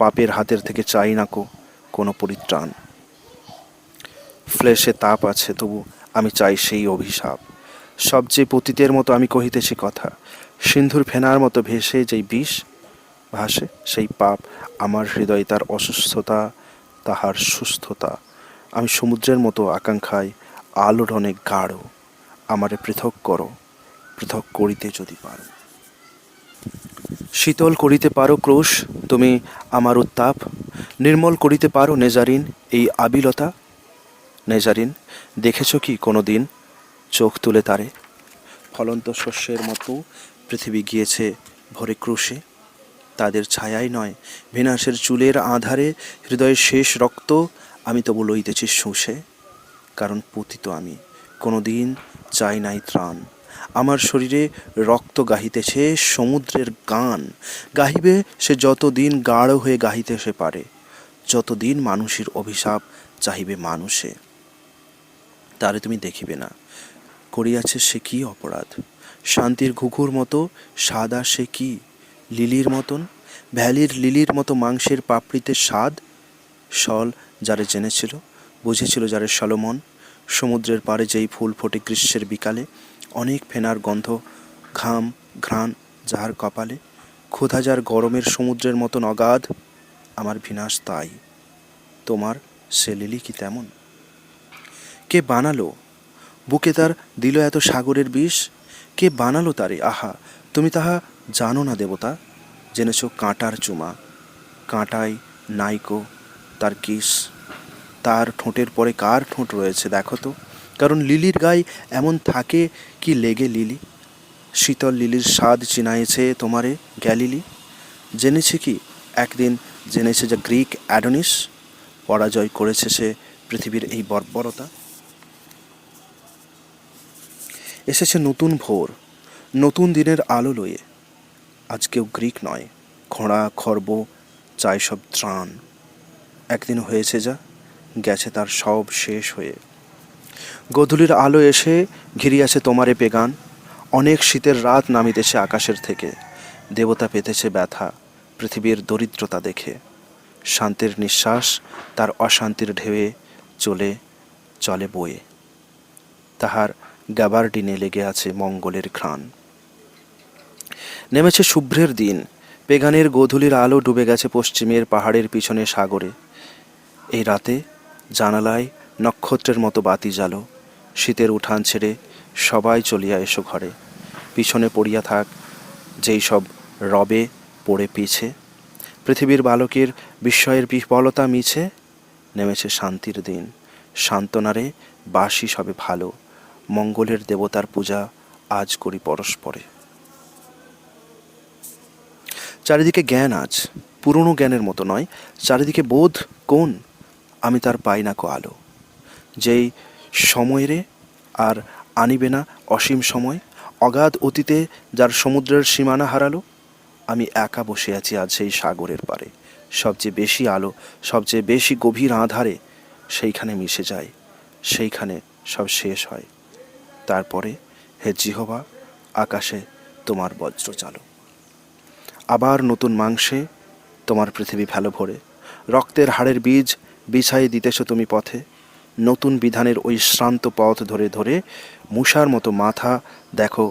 A: পাপের হাতের থেকে চাই না কোনো পরিত্রাণ। ফ্লেশে তাপ আছে তবু আমি চাই সেই অভিশাপ। সবচেয়ে পতিতের মতো আমি কহিতেছি কথা, সিন্ধুর ফেনার মতো ভেসে যেই বিষ ভাসে সেই পাপ আমার হৃদয়ে, তার অসুস্থতা তাহার সুস্থতা। আমি সমুদ্রের মতো আকাঙ্ক্ষায় আলোর অনেক গাঢ়, আমারে পৃথক করো, পৃথক করিতে যদি পারো। শীতল করিতে পারো ক্রোশ তুমি আমার উত্তাপ, নির্মল করিতে পারো নেজারিন এই আবিলতা। নেজারিন, দেখেছ কি কোনো দিন চোখ তুলে তারে? ফলন্ত শস্যের মতো পৃথিবী গিয়েছে ভরে ক্রুশে, তাদের ছায়াই নয় বিনাশের চুলের আধারে হৃদয়ের শেষ রক্ত আমি তবু লইতেছি শুষে। কারণ পতিত আমি, কোনো দিন চাই নাই ত্রাণ। আমার শরীরে রক্ত গাহিতেছে সমুদ্রের গান, গাহিবে সে যতদিন গাঢ় হয়ে গাহিতে সে পারে, যতদিন মানুষের অভিশাপ চাহিবে মানুষে। তারে তুমি দেখিবে না, করিয়াছে সে কি অপরাধ? শান্তির ঘুঘুর মতো সাদা সে কি লিলির মতন, ভ্যালির লিলির মতো মাংসের পাপড়িতে স্বাদ। সল যারে জেনেছিল, বুঝেছিল যারে সলোমন, সমুদ্রের পাড়ে যেই ফুল ফোটে গ্রীষ্মের বিকালে, অনেক ফেনার গন্ধ, ঘাম ঘ্রাণ যাহার কপালে, ক্ষুধা যার গরমের সমুদ্রের মতন অগাধ। আমার বিনাশ তাই, তোমার সে লিলি কি তেমন? কে বানালো বুকে তার দিল এত সাগরের বিষ? কে বানালো তারে? আহা, তুমি তাহা জানো না দেবতা? জেনেছ কাঁটার চুমা, কাঁটায় নাইকো তার কিস। তার ঠোঁটের পরে কার ঠোঁট রয়েছে দেখো তো, কারণ লিলির গায়ে এমন থাকে কি লেগে লিলি। শীতল লিলির স্বাদ চিনাইছে তোমারে গ্যালিলি। জেনেছে কি একদিন, জেনেছে যে গ্রিক অ্যাডোনিস, পরাজয় করেছে সে পৃথিবীর এই বর্বরতা। এসেছে নতুন ভোর, নতুন দিনের আলো লয়ে। আজ কেউ গ্রিক নয়, খোঁড়া খর্ব চায় সব ত্রাণ। একদিন হয়েছে যা, গেছে তার সব শেষ হয়ে। গোধূলির আলো এসে ঘিরিয়াছে তোমারে পেগান, অনেক শীতের রাত নামিতেছে আকাশের থেকে। দেবতা পেতেছে ব্যথা পৃথিবীর দরিদ্রতা দেখে। শান্তির নিঃশ্বাস তার অশান্তির ঢেউয়ে চলে চলে বয়ে, তাহার গ্যাবার্ডিনে লেগে আছে মঙ্গলের ঘ্রাণ। নেমেছে শুভ্রের দিন, পেগানের গোধূলির আলো ডুবে গেছে পশ্চিমের পাহাড়ের পিছনে সাগরে। এই রাতে জানালায় নক্ষত্রের মতো বাতি জ্বালো, শীতের উঠান ছেড়ে সবাই চলিয়া এসো ঘরে। পিছনে পড়িয়া থাক যেই সব রবে পড়ে পিছে, পৃথিবীর বালকের বিস্ময়ের বিহ্বলতা মিছে। নেমেছে শান্তির দিন, সান্ত্বনারে বাসি সবে ভালো, মঙ্গলের দেবতার পূজা আজ করি পরস্পরে। চারিদিকে জ্ঞান আজ, পুরনো জ্ঞানের মতো নয়, চারিদিকে বোধ কোন, আমি তার পাই না কো আলো। যেই সময়েরে আর আনিবে না অসীম সময়, অগাধ অতীতে যার সমুদ্রের সীমানা হারালো, আমি একা বসে আছি আজ সেই সাগরের পারে। সবচেয়ে বেশি আলো, সবচেয়ে বেশি গভীর আঁধারে সেইখানে মিশে যায়, সেইখানে সব শেষ হয়। তারপরে হে জিহোবা, আকাশে তোমার বজ্র চালো। আবার নতুন মাংসে তোমার পৃথিবী ভেলো ভরে, রক্তের হাড়ের বীজ বিছাই দিতেছ তুমি পথে। নতুন বিধানের ওই শ্রান্ত পথ ধরে ধরে মুষার মতো মাথা দেখো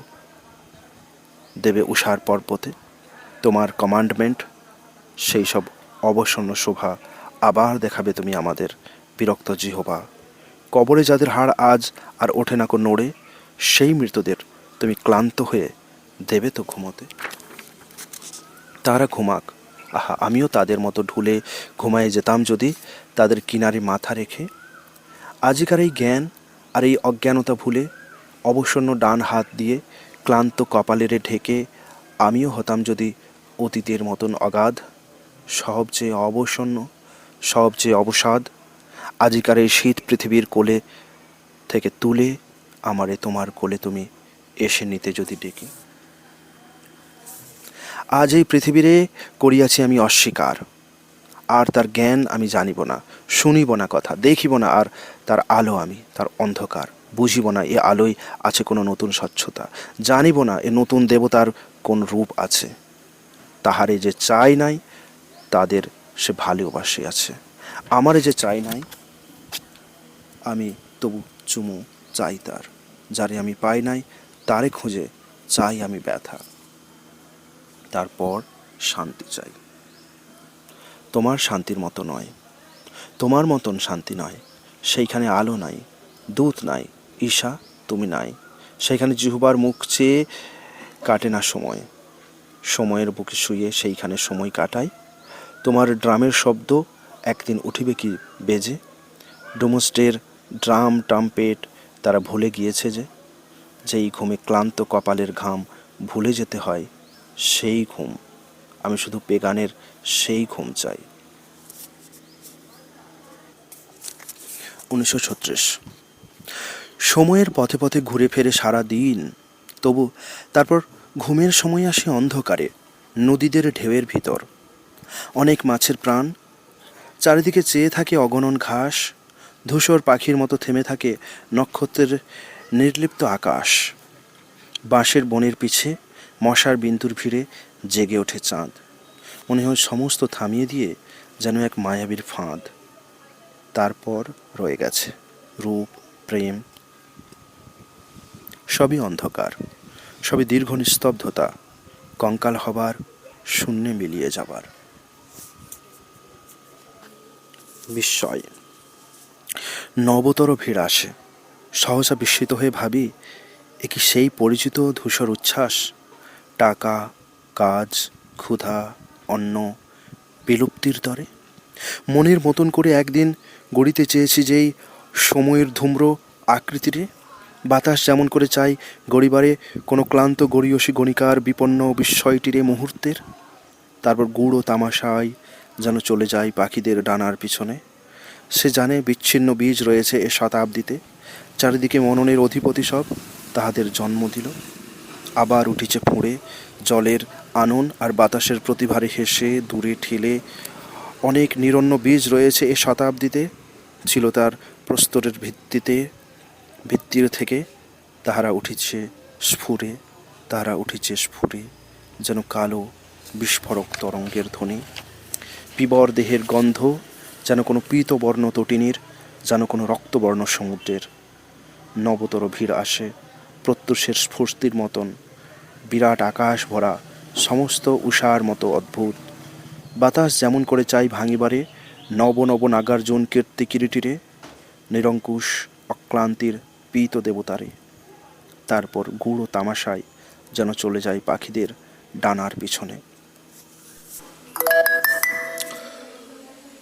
A: দেবে উষার পর্বতে। তোমার কমান্ডমেন্ট, সেই সব অবসন্ন শোভা আবার দেখাবে তুমি আমাদের বিরক্ত জিহোবা। কবরে যাদের হাড় আজ আর ওঠে না কো নড়ে, সেই মৃতদের তুমি ক্লান্ত হয়ে দেবে তো ঘুমোতে। তারা ঘুমাক, আহা আমিও তাদের মতো ঢুলে ঘুমায়ে যেতাম যদি, তাদের কিনারে মাথা রেখে। আজিকার এই জ্ঞান আর এই অজ্ঞানতা ভুলে, অবসন্ন ডান হাত দিয়ে ক্লান্ত কপালেরে ঢেকে আমিও হতাম যদি অতীতের মতন অগাধ, সবচেয়ে অবসন্ন, সবচেয়ে অবসাদ। আজিকার এই শীত পৃথিবীর কোলে থেকে তুলে আমারে তোমার কোলে তুমি এসে নিতে যদি ডেকে। আজ এই পৃথিবীরে করিয়াছি আমি অস্বীকার, আর তার জ্ঞান আমি জানিব না, শুনিব না কথা, দেখিব না আর তার আলো আমি, তার অন্ধকার বুঝিব না এ আলোয় আছে কোনো নতুন স্বচ্ছতা, জানিব না এ নতুন দেবতার কোন রূপ আছে। তাহারে যে চাই নাই তাদের সে ভালোবাসে আছে, আমারে যে চাই নাই আমি তবু চুমু চাই তার, যারে আমি পাই নাই তারে খুঁজে চাই আমি ব্যথা, তারপর শান্তি চাই। তোমার শান্তির মতো নয়, তোমার মতন শান্তি নয়, সেইখানে আলো নাই, দূত নাই, ঈশা তুমি নাই, সেইখানে জিহ্বার মুখ চেয়ে কাটে না সময়, সময়ের বুকে শুয়ে সেইখানে সময় কাটাই। তোমার ড্রামের শব্দ একদিন উঠিবে কি বেজে, ডোমস্টের ড্রাম ট্রাম্পেট তারা ভুলে গিয়েছে যে, যেই ঘুমে ক্লান্ত কপালের ঘাম ভুলে যেতে হয়, সেই ঘুম আমি শুধু পেগানের সেই ঘুম চাই। 1936। সময়ের পথে পথে ঘুরে ফেরে সারা দিন, তবু তারপর ঘুমের সময় আসে অন্ধকারে, নদীদের ঢেউয়ের ভিতর। অনেক মাছের প্রাণ, চারিদিকে চেয়ে থাকে অগণন ঘাস, ধূসর পাখির মতো থেমে থাকে নক্ষত্রের নির্লিপ্ত আকাশ। বাঁশের বনের পিছে মশার বিন্দুর ভিড়ে জেগে ওঠে চাঁদ, মনে হয় সমস্ত থামিয়ে দিয়ে যেন এক মায়াবীর ফাঁদ। তারপর রয়ে গেছে রূপ, প্রেম, সবই অন্ধকার, সবই দীর্ঘ নিস্তব্ধতা, কঙ্কাল হবার, শূন্যে মিলিয়ে যাবার। বিস্ময়, নবতর ভিড় আসে, সহসা বিস্মিত হয়ে ভাবি এ কি সেই পরিচিত ধূসর উচ্ছ্বাস। টাকা, কাজ, ক্ষুধা, অন্ন বিলুপ্তির তরে। মনের মতন করে একদিন গড়িতে চেয়েছি যেই সময়ের ধূম্র আকৃতিরে, বাতাস যেমন করে চাই গড়িবারে কোনো ক্লান্ত গড়িয়সী গণিকার বিপন্ন বিস্ময়টিরে মুহূর্তের। তারপর গুড় ও তামাশায় যেন চলে যায় পাখিদের ডানার পিছনে। সে জানে বিচ্ছিন্ন বীজ রয়েছে এ শতাব্দীতে, চারিদিকে মননের অধিপতি সব তাহাদের জন্ম দিল। আবার উঠিছে ফুঁড়ে জলের আনন আর বাতাসের প্রতিভারে হেসে দূরে ঠেলে। অনেক নিরন্ন বীজ রয়েছে এ শতাব্দীতে, ছিল তার প্রস্তরের ভিত্তির থেকে, তাহারা উঠিছে স্ফুরে, তাহারা উঠিছে স্ফুরে, যেন কালো বিস্ফোরক তরঙ্গের ধ্বনি। পিবর দেহের গন্ধ যেন কোনো পীতবর্ণ তটিনীর, যেন কোনো রক্তবর্ণ সমুদ্রের। নবতর ভিড় আসে প্রত্যুষের স্ফূর্তির মতন, বিরাট আকাশ ভরা, সমস্ত উষার মতো অদ্ভুত। বাতাস যেমন করে চাই ভাঙিবারে নব নব নাগার্জুন কীর্তি কিরিটিরে, নিরঙ্কুশ অক্লান্তির পীত দেবতারে। তারপর গুড় ও তামাশায় যেন চলে যায় পাখিদের ডানার পিছনে।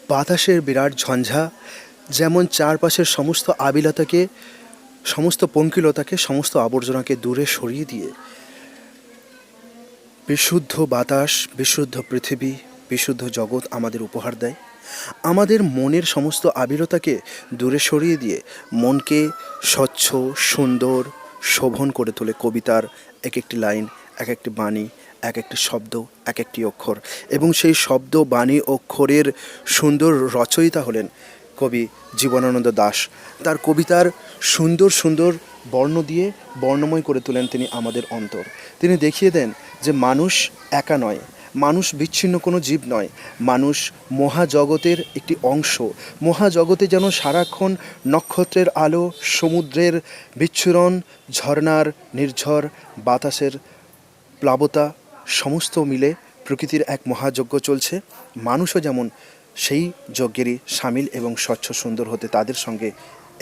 A: বাতাসের বিরাট ঝঞ্ঝা যেমন চারপাশের সমস্ত আবিলতাকে, সমস্ত পঙ্কিলতাকে, সমস্ত আবর্জনাকে দূরে সরিয়ে দিয়ে বিশুদ্ধ বাতাস, বিশুদ্ধ পৃথিবী, বিশুদ্ধ জগৎ আমাদের উপহার দেয়। আমাদের মনের সমস্ত আবিলতাকে দূরে সরিয়ে দিয়ে মনকে স্বচ্ছ, সুন্দর, শোভন করে তোলে কবিতার এক একটি লাইন, এক একটি বাণী, এক একটি শব্দ, এক একটি অক্ষর। এবং সেই শব্দ, বাণী, অক্ষরের সুন্দর রচয়িতা হলেন কবি জীবনানন্দ দাশ। তার কবিতার সুন্দর সুন্দর বর্ণ দিয়ে বর্ণময় করে তোলেন তিনি আমাদের অন্তর। তিনি দেখিয়ে দেন যে মানুষ একা নয়, মানুষ বিচ্ছিন্ন কোনো জীব নয়, মানুষ মহাজগতের একটি অংশ। মহাজগতে যেন সারাক্ষণ নক্ষত্রের আলো, সমুদ্রের বিচ্ছুরণ, ঝর্ণার নির্ঝর, বাতাসের প্লাবতা সমস্ত মিলে প্রকৃতির এক মহাযজ্ঞ চলছে। মানুষও যেমন সেই যজ্ঞেরই সামিল এবং স্বচ্ছ সুন্দর হতে তাদের সঙ্গে